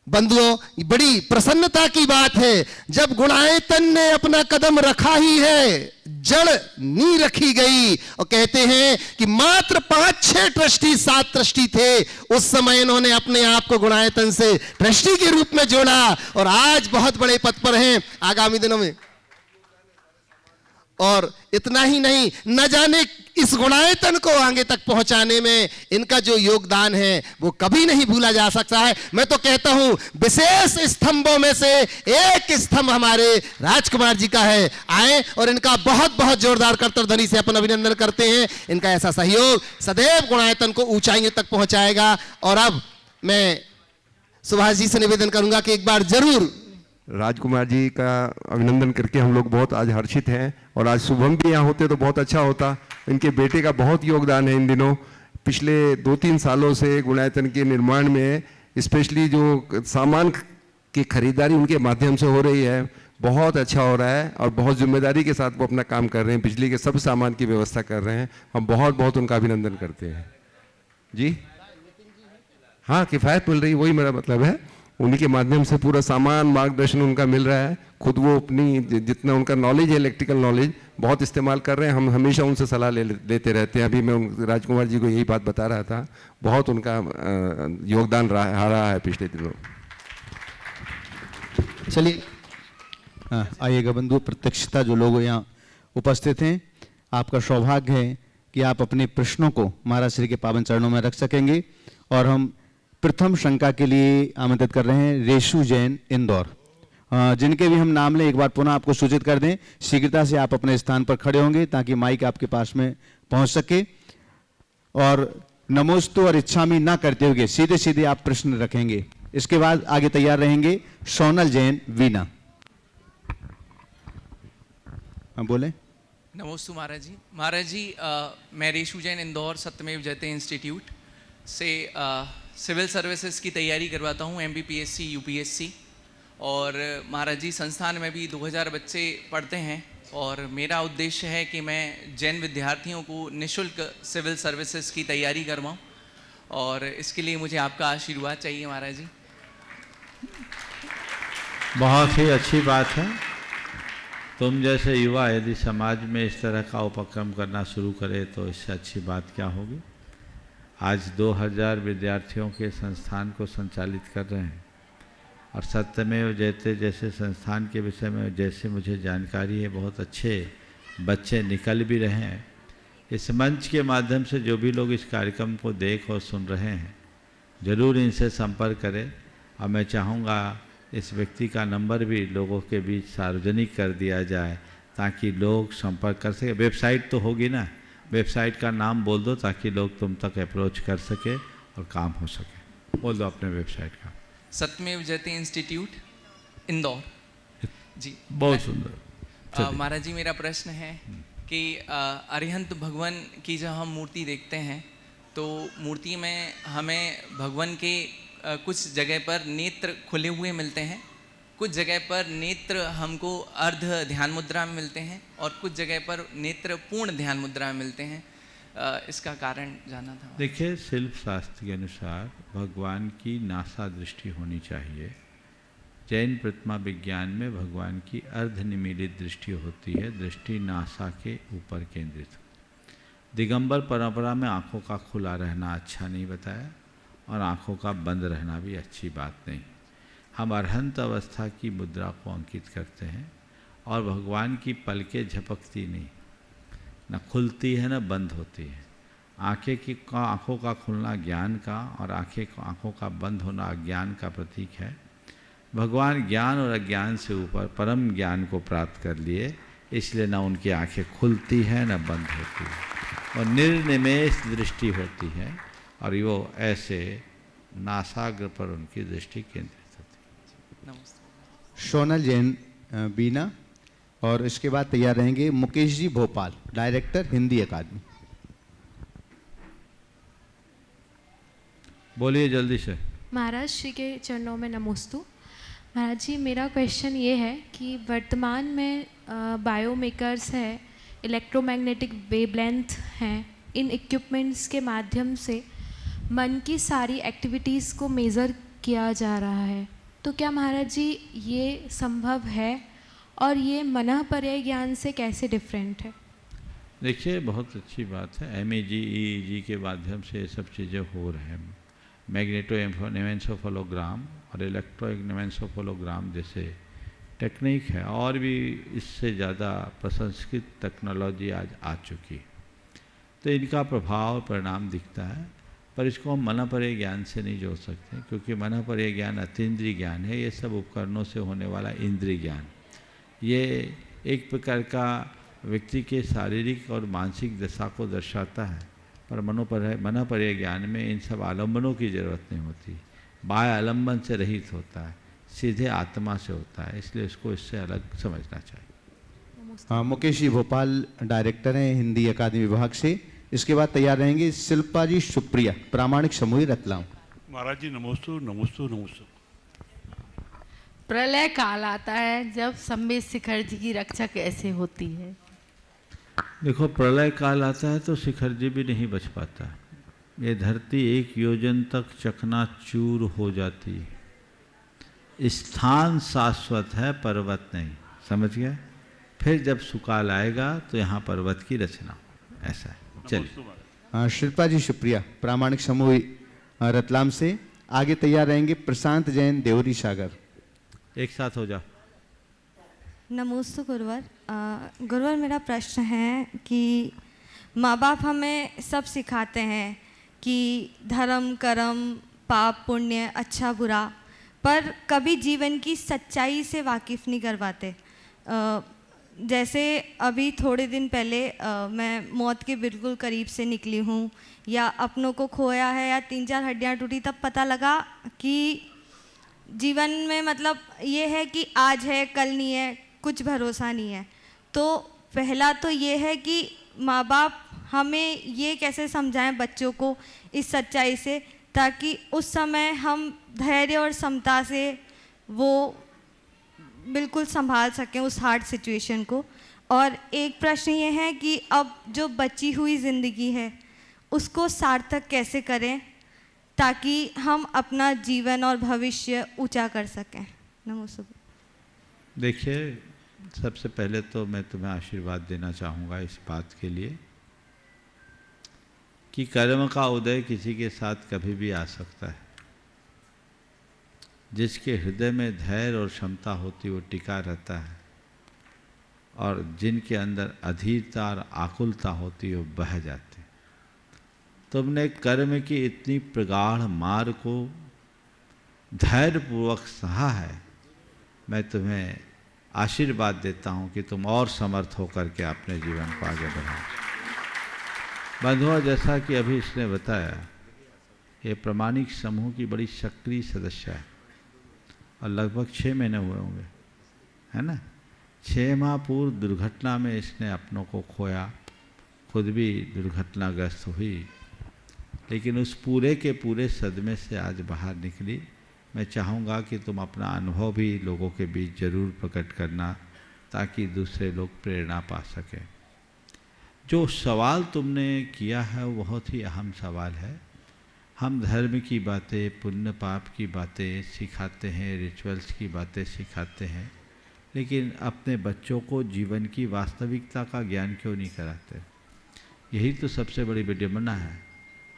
S1: बंधुओं, बड़ी प्रसन्नता की बात है जब गुणायतन ने अपना कदम रखा ही है, जड़ नी रखी गई। और कहते हैं कि मात्र 5-6 ट्रस्टी 7 ट्रस्टी थे, उस समय इन्होंने अपने आप को गुणायतन से ट्रस्टी के रूप में जोड़ा और आज बहुत बड़े पद पर हैं आगामी दिनों में। और इतना ही नहीं, न जाने इस गुणायतन को आगे तक पहुंचाने में इनका जो योगदान है वो कभी नहीं भूला जा सकता है। मैं तो कहता हूं विशेष स्तंभों में से एक स्तंभ हमारे राजकुमार जी का है, आए और इनका बहुत बहुत जोरदार करतल ध्वनि से अपन अभिनंदन करते हैं। इनका ऐसा सहयोग सदैव गुणायतन को ऊंचाइयों तक पहुंचाएगा। और अब मैं सुभाष जी से निवेदन करूंगा कि एक बार जरूर
S7: राजकुमार जी का अभिनंदन करके हम लोग बहुत आज हर्षित हैं और आज शुभम भी यहाँ होते तो बहुत अच्छा होता। इनके बेटे का बहुत योगदान है इन दिनों, पिछले 2-3 सालों से गुणायतन के निर्माण में, स्पेशली जो सामान की खरीदारी उनके माध्यम से हो रही है, बहुत अच्छा हो रहा है और बहुत जिम्मेदारी के साथ वो अपना काम कर रहे हैं, बिजली के सब सामान की व्यवस्था कर रहे हैं। हम बहुत बहुत उनका अभिनंदन करते हैं जी। हाँ, किफ़ायत मिल रही, वही मेरा मतलब है, उन्हीं के माध्यम से पूरा सामान मार्गदर्शन उनका मिल रहा है। खुद वो अपनी जितना उनका नॉलेज है, इलेक्ट्रिकल नॉलेज बहुत इस्तेमाल कर रहे हैं। हम हमेशा उनसे सलाह लेते रहते हैं। अभी मैं राजकुमार जी को यही बात बता रहा था, बहुत उनका योगदान रहा है पिछले दिनों।
S8: चलिए आइएगा बंधु, प्रत्यक्षता जो लोग यहाँ उपस्थित हैं, आपका सौभाग्य है कि आप अपने प्रश्नों को महाराज श्री के पावन चरणों में रख सकेंगे। और हम प्रथम शंका के लिए आमंत्रित कर रहे हैं रेशु जैन इंदौर, जिनके भी हम नाम लें एक बार पुनः आपको सूचित कर दें। शीघ्रता से आप अपने स्थान पर खड़े होंगे ताकि माइक आपके पास में पहुंच सके और नमोस्तु और इच्छामी ना करते हुए सीधे सीधे आप प्रश्न रखेंगे। इसके बाद आगे तैयार रहेंगे सोनल जैन वीना। हाँ बोलें।
S9: नमोस्तु महाराज जी। महाराज जी, मैं रेशु जैन इंदौर सत्यमेव जयते इंस्टीट्यूट से सिविल सर्विसेज की तैयारी करवाता हूँ, MBPSC UPSC। और महाराज जी, संस्थान में भी 2000 बच्चे पढ़ते हैं और मेरा उद्देश्य है कि मैं जैन विद्यार्थियों को निःशुल्क सिविल सर्विसेज की तैयारी करवाऊँ और इसके लिए मुझे आपका आशीर्वाद चाहिए महाराज जी।
S3: बहुत ही अच्छी बात है। तुम जैसे युवा यदि समाज में इस तरह का उपक्रम करना शुरू करे तो इससे अच्छी बात क्या होगी। आज 2000 विद्यार्थियों के संस्थान को संचालित कर रहे हैं और सत्यमेव जयते जैसे संस्थान के विषय में जैसे मुझे जानकारी है बहुत अच्छे बच्चे निकल भी रहे हैं। इस मंच के माध्यम से जो भी लोग इस कार्यक्रम को देख और सुन रहे हैं ज़रूर इनसे संपर्क करें और मैं चाहूँगा इस व्यक्ति का नंबर भी लोगों के बीच सार्वजनिक कर दिया जाए ताकि लोग संपर्क कर सके। वेबसाइट तो होगी ना, वेबसाइट का नाम बोल दो ताकि लोग तुम तक अप्रोच कर सके और काम हो सके। बोल दो अपने वेबसाइट का।
S9: सत्यमेव जयते इंस्टीट्यूट इंदौर जी।
S3: बहुत सुंदर।
S9: महाराज जी, मेरा प्रश्न है कि अरिहंत भगवान की जब हम मूर्ति देखते हैं तो मूर्ति में हमें भगवान के कुछ जगह पर नेत्र खुले हुए मिलते हैं, कुछ जगह पर नेत्र हमको अर्ध ध्यान मुद्रा में मिलते हैं और कुछ जगह पर नेत्र पूर्ण ध्यान मुद्रा में मिलते हैं। इसका कारण जानना था।
S3: देखिए, शिल्प शास्त्र के अनुसार भगवान की नासा दृष्टि होनी चाहिए। जैन प्रतिमा विज्ञान में भगवान की अर्धनिमीलित दृष्टि होती है, दृष्टि नासा के ऊपर केंद्रित। दिगंबर परंपरा में आँखों का खुला रहना अच्छा नहीं बताया और आँखों का बंद रहना भी अच्छी बात नहीं। हम अरहंत अवस्था की मुद्रा को अंकित करते हैं और भगवान की पलकें झपकती नहीं, न खुलती है न बंद होती है। आँखों का खुलना ज्ञान का और आँखों का बंद होना अज्ञान का प्रतीक है। भगवान ज्ञान और अज्ञान से ऊपर परम ज्ञान को प्राप्त कर लिए, इसलिए न उनकी आँखें खुलती हैं न बंद होती है और निर्निमेष दृष्टि होती है और वो ऐसे नासाग्र पर उनकी दृष्टि केंद्रित होती है।
S8: सोनल जैन बीना और इसके बाद तैयार रहेंगे मुकेश जी भोपाल, डायरेक्टर हिंदी अकादमी।
S3: बोलिए जल्दी से।
S10: महाराज श्री के चरणों में नमोस्तु। महाराज जी, मेरा क्वेश्चन ये है कि वर्तमान में बायोमेकर्स है, इलेक्ट्रोमैग्नेटिक वेवलेंथ हैं, इन इक्विपमेंट्स के माध्यम से मन की सारी एक्टिविटीज़ को मेज़र किया जा रहा है, तो क्या महाराज जी ये संभव है और ये मनःपर्याय ज्ञान से कैसे डिफरेंट है?
S3: देखिए, बहुत अच्छी बात है। MEG EEG के माध्यम से ये सब चीज़ें हो रहे हैं। मैग्नेटो एन्सेफेलोग्राम और इलेक्ट्रो एन्सेफेलोग्राम जैसे टेक्निक है और भी इससे ज़्यादा प्रसंस्कृत टेक्नोलॉजी आज आ चुकी है, तो इनका प्रभाव परिणाम दिखता है। पर इसको हम मनःपर्याय ज्ञान से नहीं जोड़ सकते क्योंकि मनःपर्याय ज्ञान अतीन्द्रिय ज्ञान है। ये सब उपकरणों से होने वाला इंद्रिय ज्ञान, ये एक प्रकार का व्यक्ति के शारीरिक और मानसिक दशा को दर्शाता है। पर मनःपर्याय ज्ञान में इन सब आलंबनों की जरूरत नहीं होती, बाह्य आलंबन से रहित होता है, सीधे आत्मा से होता है, इसलिए इसको इससे अलग समझना चाहिए।
S8: मुकेश जी भोपाल डायरेक्टर हैं हिंदी अकादमी विभाग से। इसके बाद तैयार रहेंगे शिल्पा जी सुप्रिया, प्रामाणिक समूह रतलाम।
S11: महाराज जी नमोस्तु नमोस्तु नमोस्तु।
S12: प्रलय काल आता है, जब संबित शिखर जी की रक्षा कैसे होती है?
S3: देखो, प्रलय काल आता है तो शिखर जी भी नहीं बच पाता। ये धरती 1 योजन तक चकनाचूर हो जाती है। स्थान शाश्वत है, पर्वत नहीं, समझ गया? फिर जब सुकाल आएगा तो यहाँ पर्वत की रचना, ऐसा है। चलिए।
S8: शिल्पा जी शुक्रिया, प्रामाणिक समूह रतलाम से। आगे तैयार रहेंगे प्रशांत जैन, देवरी सागर।
S3: एक साथ हो जाओ।
S13: नमोस्तु गुरुवर। गुरुवर, मेरा प्रश्न है कि माँ बाप हमें सब सिखाते हैं कि धर्म कर्म पाप पुण्य अच्छा बुरा, पर कभी जीवन की सच्चाई से वाकिफ़ नहीं करवाते। जैसे अभी थोड़े दिन पहले मैं मौत के बिल्कुल करीब से निकली हूँ, या अपनों को खोया है या 3-4 हड्डियाँ टूटी, तब पता लगा कि जीवन में मतलब ये है कि आज है कल नहीं है, कुछ भरोसा नहीं है। तो पहला तो ये है कि माँ बाप हमें ये कैसे समझाएं बच्चों को इस सच्चाई से, ताकि उस समय हम धैर्य और समता से वो बिल्कुल संभाल सकें उस हार्ड सिचुएशन को। और एक प्रश्न ये है कि अब जो बची हुई ज़िंदगी है उसको सार्थक कैसे करें ताकि हम अपना जीवन और भविष्य ऊंचा कर सकें। नमस्ते।
S3: देखिए, सबसे पहले तो मैं तुम्हें आशीर्वाद देना चाहूँगा इस बात के लिए कि कर्म का उदय किसी के साथ कभी भी आ सकता है। जिसके हृदय में धैर्य और क्षमता होती वो टिका रहता है, और जिनके अंदर अधीरता और आकुलता होती वो बह जाते। तुमने कर्म की इतनी प्रगाढ़ मार को धैर्यपूर्वक सहा है। मैं तुम्हें आशीर्वाद देता हूँ कि तुम और समर्थ होकर के अपने जीवन को आगे बढ़ाओ। बंधुओं, जैसा कि अभी इसने बताया, ये प्रामाणिक समूह की बड़ी सक्रिय सदस्य है और लगभग 6 महीने हुए होंगे, है ना। 6 माह पूर्व दुर्घटना में इसने अपनों को खोया, खुद भी दुर्घटनाग्रस्त हुई, लेकिन उस पूरे के पूरे सदमे से आज बाहर निकली। मैं चाहूँगा कि तुम अपना अनुभव भी लोगों के बीच जरूर प्रकट करना ताकि दूसरे लोग प्रेरणा पा सकें। जो सवाल तुमने किया है वो बहुत ही अहम सवाल है। हम धर्म की बातें, पुण्य पाप की बातें सिखाते हैं, रिचुअल्स की बातें सिखाते हैं, लेकिन अपने बच्चों को जीवन की वास्तविकता का ज्ञान क्यों नहीं कराते? यही तो सबसे बड़ी विडंबना है।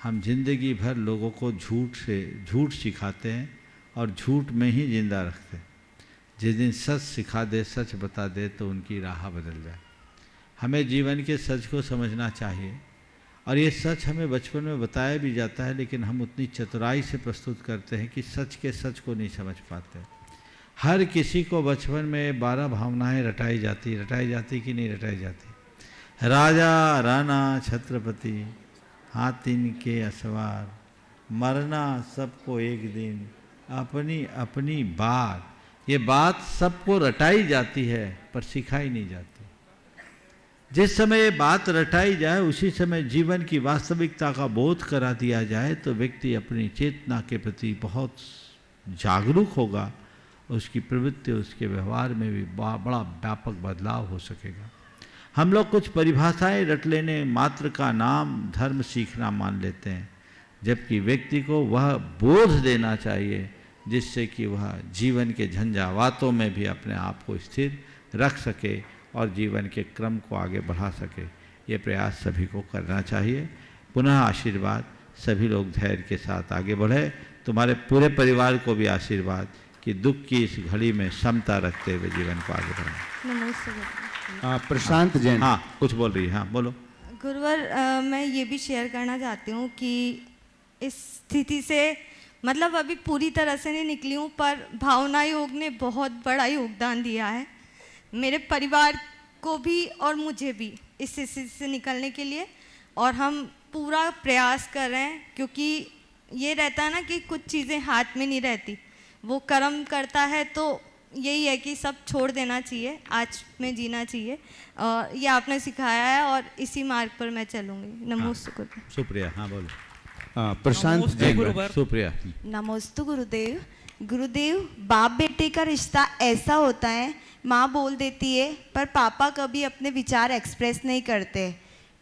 S3: हम जिंदगी भर लोगों को झूठ सिखाते हैं और झूठ में ही जिंदा रखते हैं। जिस दिन सच सिखा दे, सच बता दे तो उनकी राह बदल जाए। हमें जीवन के सच को समझना चाहिए, और ये सच हमें बचपन में बताया भी जाता है, लेकिन हम उतनी चतुराई से प्रस्तुत करते हैं कि सच के सच को नहीं समझ पाते। हर किसी को बचपन में 12 भावनाएं रटाई जाती कि नहीं रटाई जाती। राजा, राणा, छत्रपति, हाथिन के असवार, मरना सबको एक दिन, अपनी अपनी बात। ये बात सबको रटाई जाती है पर सिखाई नहीं जाती। जिस समय ये बात रटाई जाए उसी समय जीवन की वास्तविकता का बोध करा दिया जाए तो व्यक्ति अपनी चेतना के प्रति बहुत जागरूक होगा। उसकी प्रवृत्ति, उसके व्यवहार में भी बड़ा व्यापक बदलाव हो सकेगा। हम लोग कुछ परिभाषाएं रट लेने मात्र का नाम धर्म सीखना मान लेते हैं, जबकि व्यक्ति को वह बोध देना चाहिए जिससे कि वह जीवन के झंझावातों में भी अपने आप को स्थिर रख सके और जीवन के क्रम को आगे बढ़ा सके। ये प्रयास सभी को करना चाहिए। पुनः आशीर्वाद, सभी लोग धैर्य के साथ आगे बढ़े। तुम्हारे पूरे परिवार को भी आशीर्वाद कि दुख की इस घड़ी में क्षमता रखते हुए जीवन को आगे बढ़ाएं।
S13: नमस्ते।
S8: प्रशांत जैन।
S3: हाँ, कुछ बोल रही है। हाँ, बोलो।
S13: गुरुवर, मैं ये भी शेयर करना चाहती हूँ कि इस स्थिति से मतलब अभी पूरी तरह से नहीं निकली हूँ, पर भावना योग ने बहुत बड़ा योगदान दिया है मेरे परिवार को भी और मुझे भी इस स्थिति से निकलने के लिए। और हम पूरा प्रयास कर रहे हैं, क्योंकि ये रहता है ना कि कुछ चीज़ें हाथ में नहीं रहती, वो कर्म करता है तो यही है कि सब छोड़ देना चाहिए, आज में जीना चाहिए। और ये आपने सिखाया है और इसी मार्ग पर मैं चलूँगी। नमोस्तु गुरुदेव।
S3: सुप्रिया। हाँ, बोलो।
S8: प्रशांत जैन।
S3: सुप्रिया।
S14: नमोस्तु गुरुदेव। गुरुदेव, बाप बेटे का रिश्ता ऐसा होता है, माँ बोल देती है पर पापा कभी अपने विचार एक्सप्रेस नहीं करते।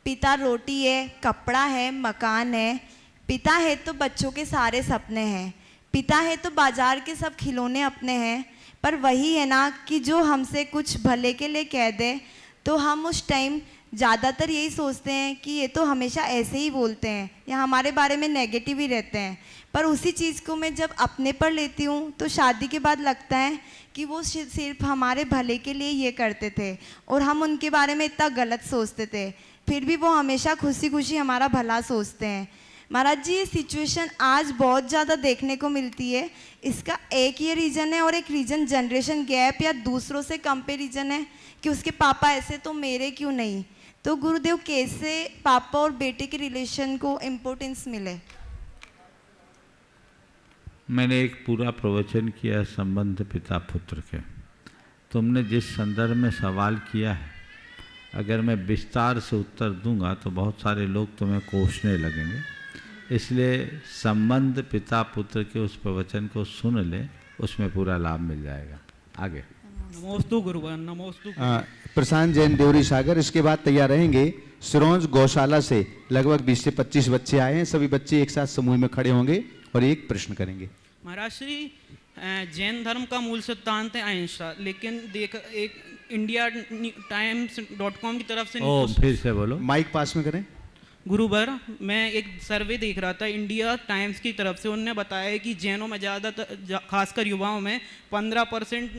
S14: पिता रोटी है, कपड़ा है, मकान है। पिता है तो बच्चों के सारे सपने हैं। पिता है तो बाजार के सब खिलौने अपने हैं। पर वही है ना कि जो हमसे कुछ भले के लिए कह दे तो हम उस टाइम ज़्यादातर यही सोचते हैं कि ये तो हमेशा ऐसे ही बोलते हैं या हमारे बारे में नेगेटिव ही रहते हैं। पर उसी चीज़ को मैं जब अपने पर लेती हूँ तो शादी के बाद लगता है कि वो सिर्फ हमारे भले के लिए ये करते थे और हम उनके बारे में इतना गलत सोचते थे, फिर भी वो हमेशा खुशी खुशी हमारा भला सोचते हैं। महाराज जी, ये सिचुएशन आज बहुत ज़्यादा देखने को मिलती है। इसका एक ये रीज़न है और एक रीज़न जनरेशन गैप या दूसरों से कंपेरिजन है कि उसके पापा ऐसे तो मेरे क्यों नहीं। तो गुरुदेव, कैसे पापा और बेटे के रिलेशन को इम्पोर्टेंस मिले?
S3: मैंने एक पूरा प्रवचन किया संबंध पिता पुत्र के। तुमने जिस संदर्भ में सवाल किया है अगर मैं विस्तार से उत्तर दूंगा तो बहुत सारे लोग तुम्हें कोसने लगेंगे, इसलिए संबंध पिता पुत्र के उस प्रवचन को सुन ले, उसमें पूरा लाभ मिल जाएगा। आगे।
S15: नमोस्तु गुरुवार, नमोस्तु।
S8: प्रशांत जैन देवरी सागर, इसके बाद तैयार रहेंगे सिरोंज गौशाला से लगभग 20 से 25 बच्चे आए हैं। सभी बच्चे एक साथ समूह में खड़े होंगे और एक प्रश्न करेंगे।
S15: महाराज श्री, जैन धर्म का मूल सिद्धांत है अहिंसा, लेकिन एक इंडिया times.com की तरफ से
S3: फिर से बोलो,
S8: माइक पास में करें।
S15: गुरुवर, मैं एक सर्वे देख रहा था इंडिया टाइम्स की तरफ से, उन्होंने बताया कि जैनों में ज़्यादातर खासकर युवाओं में 15%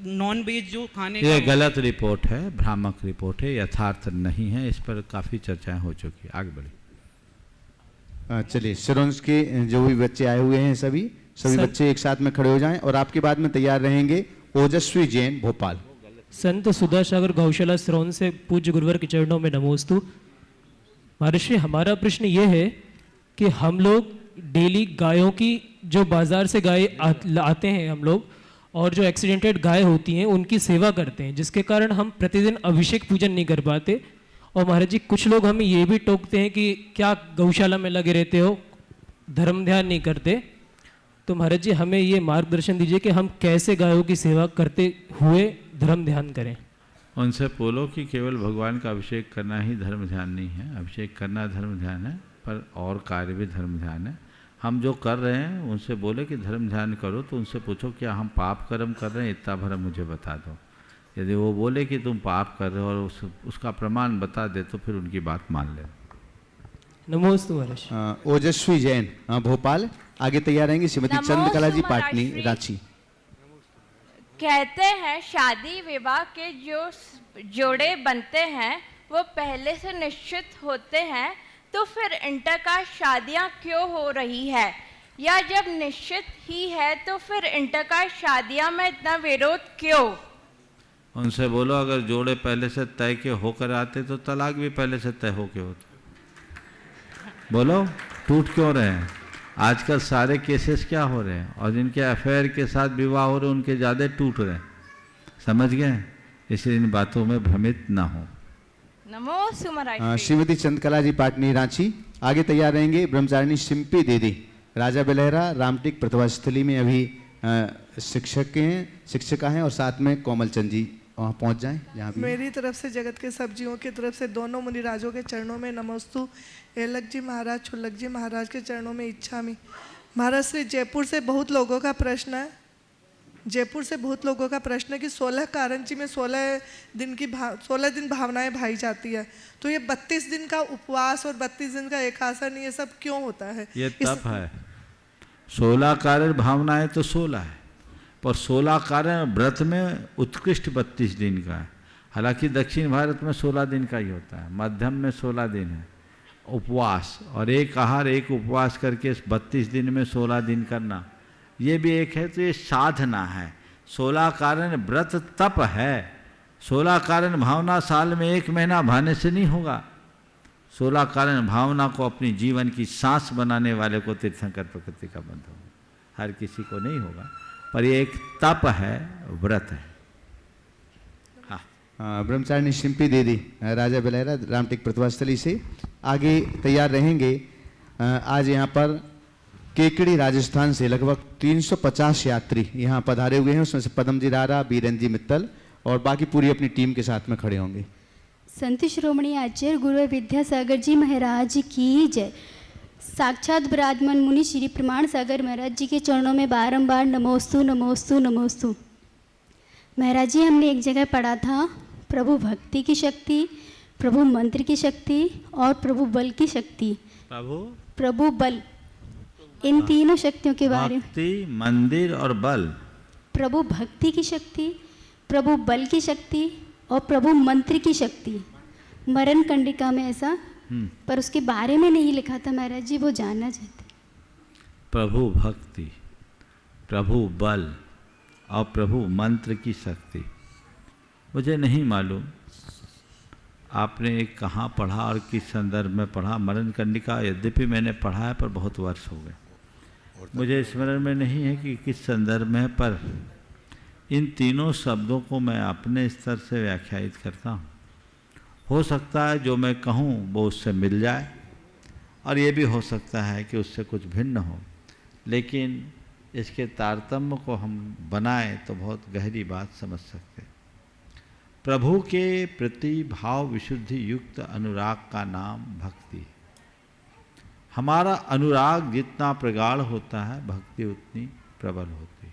S15: नॉन वेज जो खाने
S3: ये गलत रिपोर्ट है, भ्रामक रिपोर्ट है, यथार्थ नहीं है। इस पर काफ़ी चर्चाएं हो चुकी है। आगे बढ़िए।
S8: चलिए, सिरोंज के जो भी बच्चे आए हुए हैं सभी बच्चे एक साथ में खड़े हो जाएं और आपके बाद में तैयार रहेंगे ओजस्वी जैन भोपाल।
S16: संत सुधा सागर गौशाला सिरोंज से पूज्य गुरुवर के चरणों में नमोस्तु। महर्षि, हमारा प्रश्न ये है कि हम लोग डेली गायों की, जो बाजार से गाय आते हैं हम लोग, और जो एक्सीडेंटेड गाय होती हैं उनकी सेवा करते हैं, जिसके कारण हम प्रतिदिन अभिषेक पूजन नहीं कर पाते। और महाराज जी, कुछ लोग हमें ये भी टोकते हैं कि क्या गौशाला में लगे रहते हो, धर्म ध्यान नहीं करते। तो महाराज जी, हमें ये मार्गदर्शन दीजिए कि हम कैसे गायों की सेवा करते हुए धर्म ध्यान करें।
S3: उनसे बोलो कि केवल भगवान का अभिषेक करना ही धर्म ध्यान नहीं है। अभिषेक करना धर्म ध्यान है, पर और कार्य भी धर्म ध्यान है। हम जो कर रहे हैं उनसे बोले कि धर्म ध्यान करो, तो उनसे पूछो क्या हम पाप कर्म कर रहे हैं, इतना भर मुझे बता दो। यदि वो बोले कि तुम पाप कर रहे हो और उसका प्रमाण बता दे तो फिर उनकी बात मान ले।
S16: नमोस्तु महाराज।
S8: ओजस्वी जैन भोपाल, आगे तैयार रहेंगे श्रीमती चंद्रकला जी पाटनी रांची।
S17: कहते हैं शादी विवाह के जो जोड़े बनते हैं वो पहले से निश्चित होते हैं, तो फिर इंटरकास्ट शादियां क्यों हो रही है, या जब निश्चित ही है तो फिर इंटरकास्ट शादियां में इतना विरोध क्यों?
S3: उनसे बोलो अगर जोड़े पहले से तय के होकर आते तो तलाक भी पहले से तय होके होते। बोलो टूट क्यों रहे हैं? आजकल सारे केसेस क्या हो रहे हैं, और जिनके अफेयर के साथ विवाह हो रहे हैं उनके ज़्यादा टूट रहे हैं। समझ गए? इसलिए इन बातों में भ्रमित ना हो।
S17: नमो
S8: श्रीमती चंद्रकला जी पाटनी रांची, आगे तैयार रहेंगे ब्रह्मचारिणी सिंपी दीदी राजा बेलहरा रामटिक प्रतिभा स्थली में अभी शिक्षिका हैं, और साथ में कोमल चंद जी वहाँ पहुँच जाएं जहाँ भी।
S18: मेरी तरफ से जगत के सब जीवों की तरफ से दोनों मुनिराजों के चरणों में नमोस्तु। एलक जी महाराज, छुल्लक जी महाराज के चरणों में इच्छामि। महाराज श्री, जयपुर से बहुत लोगों का प्रश्न है, जयपुर से बहुत लोगों का प्रश्न है कि 16 कारंची में 16 दिन भावनाएं भाई जाती है, तो ये 32 दिन का उपवास और 32 दिन का एकासन ये सब क्यों होता है?
S3: ये तप है। 16 कारण भावनाएं तो 16 है, पर 16 कारण व्रत में उत्कृष्ट 32 दिन का है। हालांकि दक्षिण भारत में 16 दिन का ही होता है, मध्यम में 16 दिन है उपवास, और एक आहार एक उपवास करके 32 दिन में 16 दिन करना, ये भी एक है। तो ये साधना है। 16 कारण व्रत तप है। 16 कारण भावना साल में 1 महीना भाने से नहीं होगा। 16 कारण भावना को अपनी जीवन की सांस बनाने वाले को तीर्थंकर प्रकृति का बंध होगा, हर किसी को नहीं होगा, पर ये एक तप है, व्रत है।
S8: हाँ, ब्रह्मचारिणी शिंपी दीदी राजा बेलहरा रामटिक प्रतिभा स्थली से आगे तैयार रहेंगे। आज यहाँ पर केकड़ी राजस्थान से लगभग 350 यात्री यहाँ पधारे हुए हैं, उसमें से पदम जी रारा, बीरेन जी मित्तल और बाकी पूरी अपनी टीम के साथ में खड़े होंगे।
S19: संत श्रोमणी आचार्य गुरु विद्यासागर जी महाराज की जय। साक्षात विराजमान मुनि श्री प्रमाण सागर महाराज जी के चरणों में बारंबार नमोस्तु नमोस्तु नमोस्तु। महाराज जी, हमने एक जगह पढ़ा था प्रभु भक्ति की शक्ति, प्रभु मंत्र की शक्ति और प्रभु बल की शक्ति। प्रभु बल, इन तीनों शक्तियों के बारे में।
S3: भक्ति, मंदिर और बल।
S19: प्रभु भक्ति की शक्ति, प्रभु बल की शक्ति और प्रभु मंत्र की शक्ति। मरण कंडिका में ऐसा, पर उसके बारे में नहीं लिखा था महाराज जी, वो जानना चाहते।
S3: प्रभु भक्ति, प्रभु बल और प्रभु मंत्र की शक्ति मुझे नहीं मालूम आपने कहाँ पढ़ा और किस संदर्भ में पढ़ा। मरण कंडिका यद्यपि मैंने पढ़ा है, पर बहुत वर्ष हो गए, मुझे स्मरण में नहीं है कि किस संदर्भ में है, पर इन तीनों शब्दों को मैं अपने स्तर से व्याख्यायित करता हूँ हो सकता है जो मैं कहूँ वो उससे मिल जाए, और ये भी हो सकता है कि उससे कुछ भिन्न हो, लेकिन इसके तारतम्य को हम बनाएं तो बहुत गहरी बात समझ सकते हैं। प्रभु के प्रति भाव विशुद्धि युक्त अनुराग का नाम भक्ति है। हमारा अनुराग जितना प्रगाढ़ होता है, भक्ति उतनी प्रबल होती है।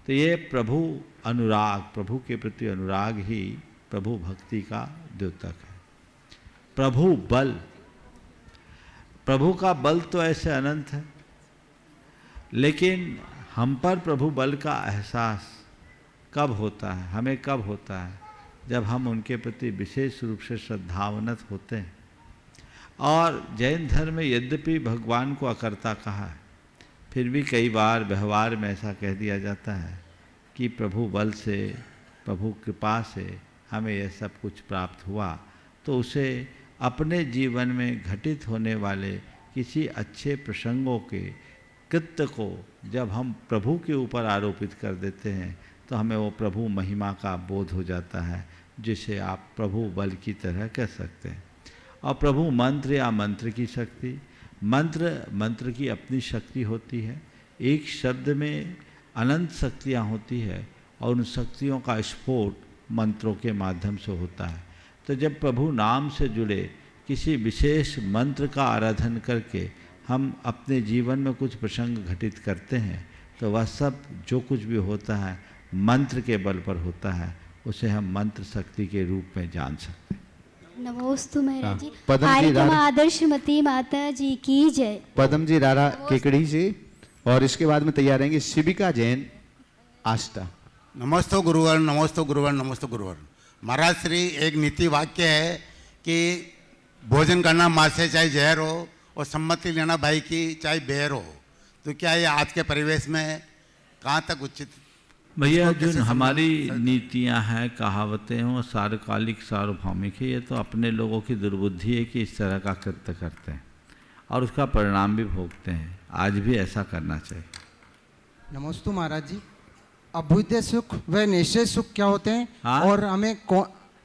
S3: तो ये प्रभु अनुराग, प्रभु के प्रति अनुराग ही प्रभु भक्ति का द्योतक है। प्रभु बल, प्रभु का बल तो ऐसे अनंत है, लेकिन हम पर प्रभु बल का एहसास कब होता है, हमें कब होता है? जब हम उनके प्रति विशेष रूप से श्रद्धावनत होते हैं। और जैन धर्म में यद्यपि भगवान को अकर्ता कहा है, फिर भी कई बार व्यवहार में ऐसा कह दिया जाता है कि प्रभु बल से, प्रभु कृपा से हमें यह सब कुछ प्राप्त हुआ, तो उसे अपने जीवन में घटित होने वाले किसी अच्छे प्रसंगों के कृत्य को जब हम प्रभु के ऊपर आरोपित कर देते हैं तो हमें वो प्रभु महिमा का बोध हो जाता है, जिसे आप प्रभु बल की तरह कह सकते हैं। और प्रभु मंत्र या मंत्र की शक्ति, मंत्र की अपनी शक्ति होती है। एक शब्द में अनंत शक्तियाँ होती है और उन शक्तियों का स्फोट मंत्रों के माध्यम से होता है। तो जब प्रभु नाम से जुड़े किसी विशेष मंत्र का आराधन करके हम अपने जीवन में कुछ प्रसंग घटित करते हैं, तो वह सब जो कुछ भी होता है मंत्र के बल पर होता है, उसे हम मंत्र शक्ति के रूप में जान सकते हैं।
S19: नमोस्तु महाराज जी।
S8: पदम जी
S19: कार्यक्रम आदर्शमती माता जी की जय।
S8: पदम जी रारा केकड़ी से, और इसके बाद में तैयार रहेंगे शिविका जैन आस्था।
S20: नमस्तो गुरुवर, नमस्तो गुरुवर, नमस्तो गुरुवर। महाराज श्री एक नीति वाक्य है कि भोजन करना माँ से चाहे जहर हो और सम्मति लेना भाई की चाहे बेहर हो। तो क्या ये आज के परिवेश में कहाँ तक उचित?
S3: भैया, जो हमारी नीतियां हैं, कहावतें हैं, वो सार्वकालिक सार्वभौमिक है। ये तो अपने लोगों की दुर्बुद्धि है कि इस तरह का कृत्य करते हैं और उसका परिणाम भी भोगते हैं। आज भी ऐसा करना चाहिए।
S21: नमस्ते महाराज जी। अभ्युदय सुख व निश्चय सुख क्या होते हैं?
S3: हाँ?
S21: और हमें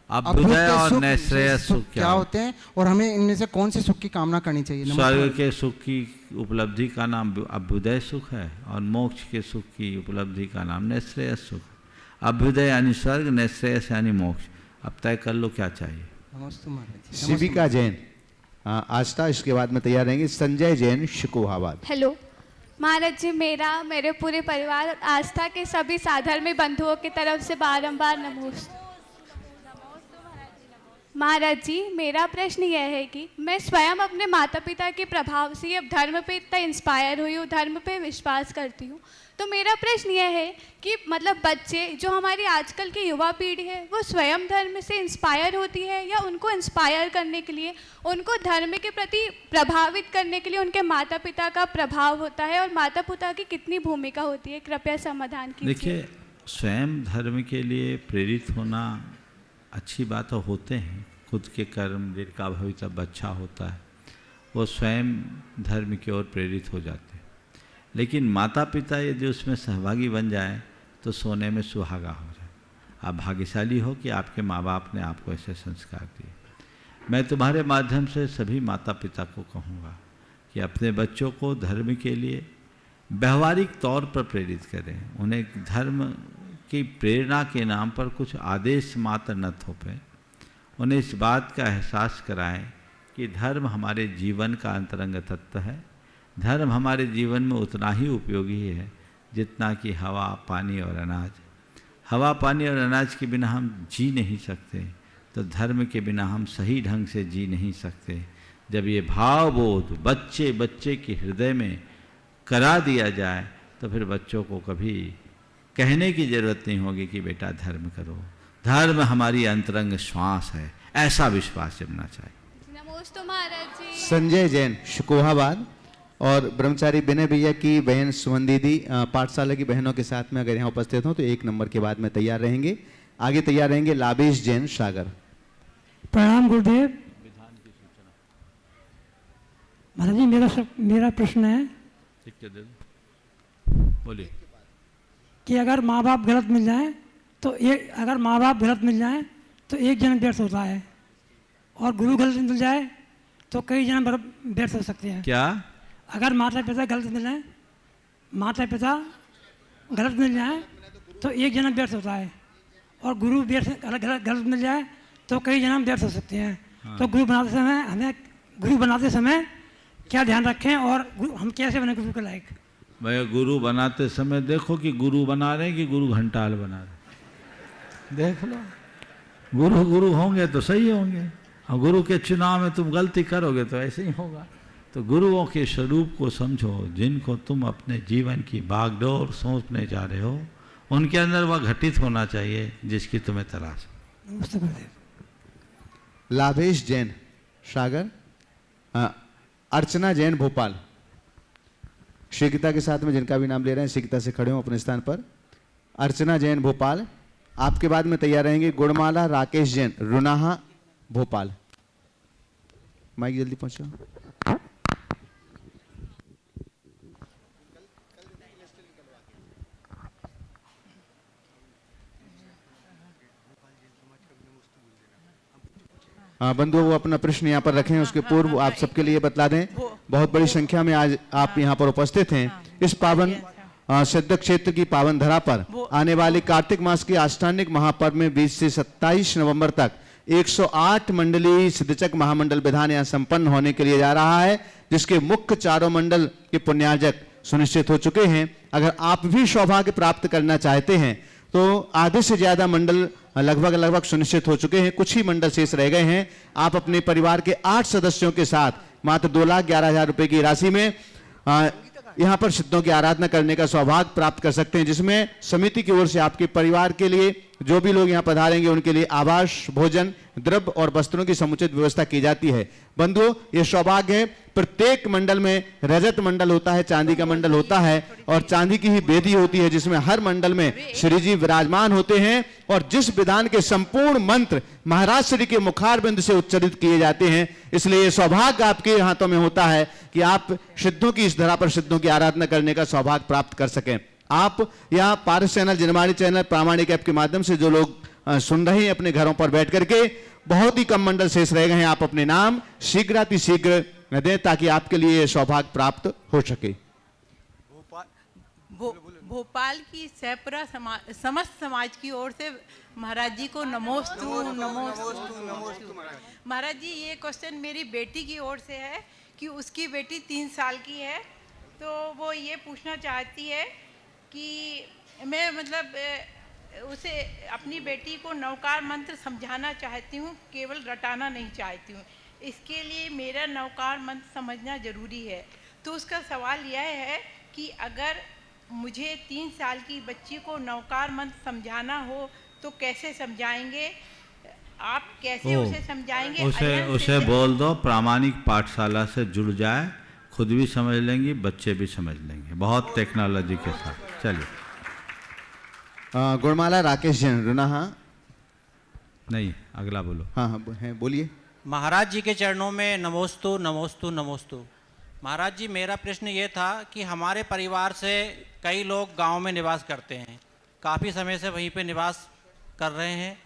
S3: अभ्युदय और निश्चय सुख क्या
S21: होते हैं और हमें इनमें से कौन से सुख की कामना करनी चाहिए?
S3: स्वर्ग के सुख की उपलब्धि का नाम अभ्युदय सुख है और मोक्ष के सुख की उपलब्धि का नाम निश्चय सुख। अभ्युदय यानी स्वर्ग, निश्चय यानी मोक्ष। अब तय कर लो क्या चाहिए।
S21: नमस्ते महाराज जी।
S8: शिविका जैन आस्था, इसके बाद में तैयार रहेंगे संजय जैन शिकोहाबाद।
S22: हेलो महाराज जी, मेरे पूरे परिवार आस्था के सभी साधर्मी बंधुओं की तरफ से बारंबार नमोस्तु। महाराज जी, मेरा प्रश्न यह है कि मैं स्वयं अपने माता पिता के प्रभाव से अब धर्म पे इतना इंस्पायर हुई हूँ, धर्म पे विश्वास करती हूँ। तो मेरा प्रश्न यह है कि मतलब बच्चे जो हमारी आजकल की युवा पीढ़ी है वो स्वयं धर्म से इंस्पायर होती है, या उनको इंस्पायर करने के लिए, उनको धर्म के प्रति प्रभावित करने के लिए उनके माता पिता का प्रभाव होता है, और माता पिता की कितनी भूमिका होती है? कृपया समाधान कीजिए।
S3: देखिए, स्वयं धर्म के लिए प्रेरित होना अच्छी बात होते हैं। खुद के कर्म जिनका भवितव्य अच्छा होता है वो स्वयं धर्म की ओर प्रेरित हो जाते हैं। लेकिन माता पिता यदि उसमें सहभागी बन जाए तो सोने में सुहागा हो जाए। आप भाग्यशाली हो कि आपके माँ बाप ने आपको ऐसे संस्कार दिए। मैं तुम्हारे माध्यम से सभी माता पिता को कहूँगा कि अपने बच्चों को धर्म के लिए व्यवहारिक तौर पर प्रेरित करें। उन्हें धर्म की प्रेरणा के नाम पर कुछ आदेश मात्र न थोपें। उन्हें इस बात का एहसास कराएं कि धर्म हमारे जीवन का अंतरंग तत्व है। धर्म हमारे जीवन में उतना ही उपयोगी है जितना कि हवा, पानी और अनाज। हवा, पानी और अनाज के बिना हम जी नहीं सकते, तो धर्म के बिना हम सही ढंग से जी नहीं सकते। जब ये भावबोध बच्चे बच्चे के हृदय में करा दिया जाए तो फिर बच्चों को कभी कहने की जरूरत नहीं होगी कि बेटा धर्म करो। धर्म हमारी अंतरंग श्वास है, ऐसा विश्वास जमना चाहिए।
S22: नमोस्तु महाराज जी।
S8: संजय जैन शिकोहाबाद, और ब्रह्मचारी विनय भैया की बहन सुमन दीदी पाठशाला की बहनों के साथ में अगर यहाँ उपस्थित हों तो 1 नंबर के बाद में तैयार रहेंगे। आगे तैयार रहेंगे लाबेश जैन सागर।
S23: प्रणाम गुरुदेव। महाराज जी, मेरा प्रश्न है
S3: बोलिए
S23: कि अगर माँ बाप गलत मिल जाए तो एक जन्म व्यर्थ होता है, और गुरु गलत मिल जाए तो कई जन्म व्यर्थ हो सकते हैं।
S3: क्या?
S23: अगर माता पिता गलत मिल जाए, माता पिता गलत मिल जाए तो एक जन्म व्यर्थ होता है, और गुरु गलत मिल जाए तो कई जन्म व्यर्थ हो सकते हैं।
S3: हाँ।
S23: तो गुरु बनाते समय क्या ध्यान रखें और हम कैसे बने गुरु के लायक?
S3: भाई गुरु बनाते समय देखो कि गुरु बना रहे हैं कि गुरु घंटाल बना रहे, देख लो। गुरु होंगे तो सही होंगे, और गुरु के चुनाव में तुम गलती करोगे तो ऐसे ही होगा। तो गुरुओं के स्वरूप को समझो, जिनको तुम अपने जीवन की बागडोर सौंपने जा रहे हो, उनके अंदर वह घटित होना चाहिए जिसकी तुम्हें तलाश है।
S8: लाभेश जैन सागर, अर्चना जैन भोपाल। शीघ्रता के साथ में जिनका भी नाम ले रहे हैं शीघ्रता से खड़े हो अपने स्थान पर। अर्चना जैन भोपाल, आपके बाद में तैयार रहेंगे गुणमाला राकेश जैन रुनाहा भोपाल। माइक जल्दी पहुंचो। बंधुओं, वो अपना प्रश्न यहाँ पर रखें, उसके पूर्व आप सबके लिए बतला दें, बहुत बड़ी संख्या में आज आप यहाँ पर उपस्थित हैं। इस पावन सिद्ध क्षेत्र की पावन धरा पर आने वाले कार्तिक मास के आष्टानिक महापर्व में 20 से 27 नवंबर तक 108 मंडली सिद्धचक महामंडल विधान यहाँ संपन्न होने के लिए जा रहा है, जिसके मुख्य चारों मंडल के पुण्यार्जक सुनिश्चित हो चुके हैं। अगर आप भी सौभाग्य प्राप्त करना चाहते हैं तो आधे से ज्यादा मंडल लगभग सुनिश्चित हो चुके हैं, कुछ ही मंडल शेष रह गए हैं। आप अपने परिवार के 8 सदस्यों के साथ मात्र 2,11,000 रुपए की राशि में यहाँ पर सिद्धों की आराधना करने का सौभाग्य प्राप्त कर सकते हैं, जिसमें समिति की ओर से आपके परिवार के लिए जो भी लोग यहाँ पधारेंगे उनके लिए आवास, भोजन, द्रव्य और वस्त्रों की समुचित व्यवस्था की जाती है। बंधुओं, ये सौभाग्य है। प्रत्येक मंडल में रजत मंडल होता है, चांदी का मंडल होता है, और चांदी की ही वेदी होती है, जिसमें हर मंडल में श्री जी विराजमान होते हैं, और जिस विधान के संपूर्ण मंत्र महाराज श्री के मुखारबिंद से उच्चारित किए जाते हैं। इसलिए ये सौभाग्य आपके हाथों में होता है कि आप सिद्धों की इस धरा पर सिद्धों की आराधना करने का सौभाग्य प्राप्त कर सकें। आप यहाँ पारस चैनल, जिनवाणी चैनल, प्रामाणिक ऐप के माध्यम से जो लोग सुन रहे हैं अपने घरों पर बैठ करके, बहुत ही कम मंडल शेष रह गए हैं। आप अपने नाम शीघ्र दें ताकि आपके लिए सौभाग्य प्राप्त हो सके।
S12: भोपाल की सैपरा समस्त समाज की ओर से महाराज जी को नमोस्तु। महाराज जी, ये क्वेश्चन मेरी बेटी की ओर से है कि उसकी बेटी 3 साल की है, तो वो ये पूछना चाहती है कि मैं उसे अपनी बेटी को नवकार मंत्र समझाना चाहती हूँ, केवल रटाना नहीं चाहती हूँ। इसके लिए मेरा नवकार मंत्र समझना जरूरी है। तो उसका सवाल यह है कि अगर मुझे 3 साल की बच्ची को नवकार मंत्र समझाना हो तो कैसे समझाएंगे? आप कैसे उसे समझाएंगे?
S3: उसे बोल दो प्रामाणिक पाठशाला से जुड़ जाए, खुद भी समझ लेंगी, बच्चे भी समझ लेंगे, बहुत टेक्नोलॉजी के साथ। चलिए।
S8: गुणमाला राकेश जैन रुनाहा।
S3: नहीं, अगला बोलो।
S8: हाँ, बोलिए।
S4: महाराज जी के चरणों में नमोस्तु नमोस्तु नमोस्तु। महाराज जी, मेरा प्रश्न ये था कि हमारे परिवार से कई लोग गांव में निवास करते हैं, काफ़ी समय से वहीं पे निवास कर रहे हैं,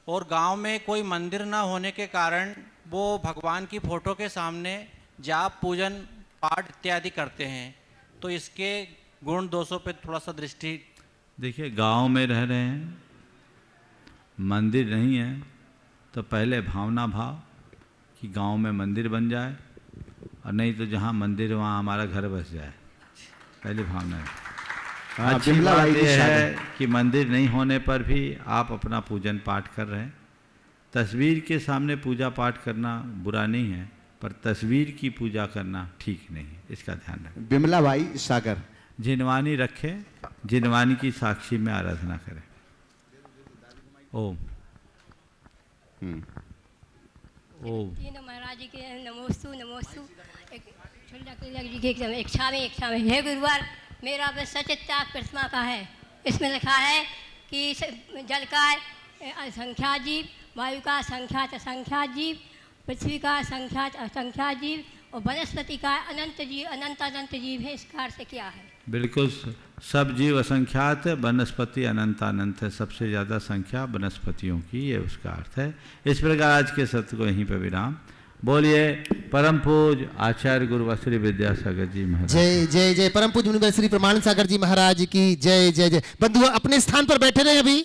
S4: और गांव में कोई मंदिर ना होने के कारण वो भगवान की फ़ोटो के सामने जाप, पूजन, पाठ इत्यादि करते हैं। तो इसके गुण दोषों पे थोड़ा सा दृष्टि।
S3: देखिए, गांव में रह रहे हैं, मंदिर नहीं है, तो पहले भावना भाव कि गांव में मंदिर बन जाए, और नहीं तो जहां मंदिर वहां हमारा घर बस जाए, पहली भावना है। अच्छी बात यह है कि मंदिर नहीं होने पर भी आप अपना पूजन पाठ कर रहे हैं। तस्वीर के सामने पूजा पाठ करना बुरा नहीं है, पर तस्वीर की पूजा करना ठीक नहीं है, इसका ध्यान रखें।
S8: बिमला भाई सागर।
S3: जिनवानी रखे, जिनवानी की साक्षी में आराधना करें। ओम ओम।
S5: महाराज जी के नमोस्तु नमोस्तु। जी की इच्छा में हे गुरुवार, मेरा सचित्ता प्रतिमा का है। इसमें लिखा है कि जल का असंख्या जीव, वायु का संख्यात असंख्या जीव, पृथ्वी का संख्यात असंख्या जीव, और वनस्पति का अनंत जीव, अनंत जीव है। इसका अर्थ क्या है?
S3: बिल्कुल सब जीव असंख्यात है, वनस्पति अनंत अनंत है, सबसे ज़्यादा संख्या वनस्पतियों की, ये उसका अर्थ है। इस प्रकार आज के सत्र को यहीं पर विराम। बोलिए परम पूज आचार्य गुरु श्री विद्यासागर जी महाराज।
S1: जय जय जय। परम पूज मुनि श्री प्रमाण सागर जी महाराज की जय जय जय। बंधु अपने स्थान पर बैठे रहे अभी।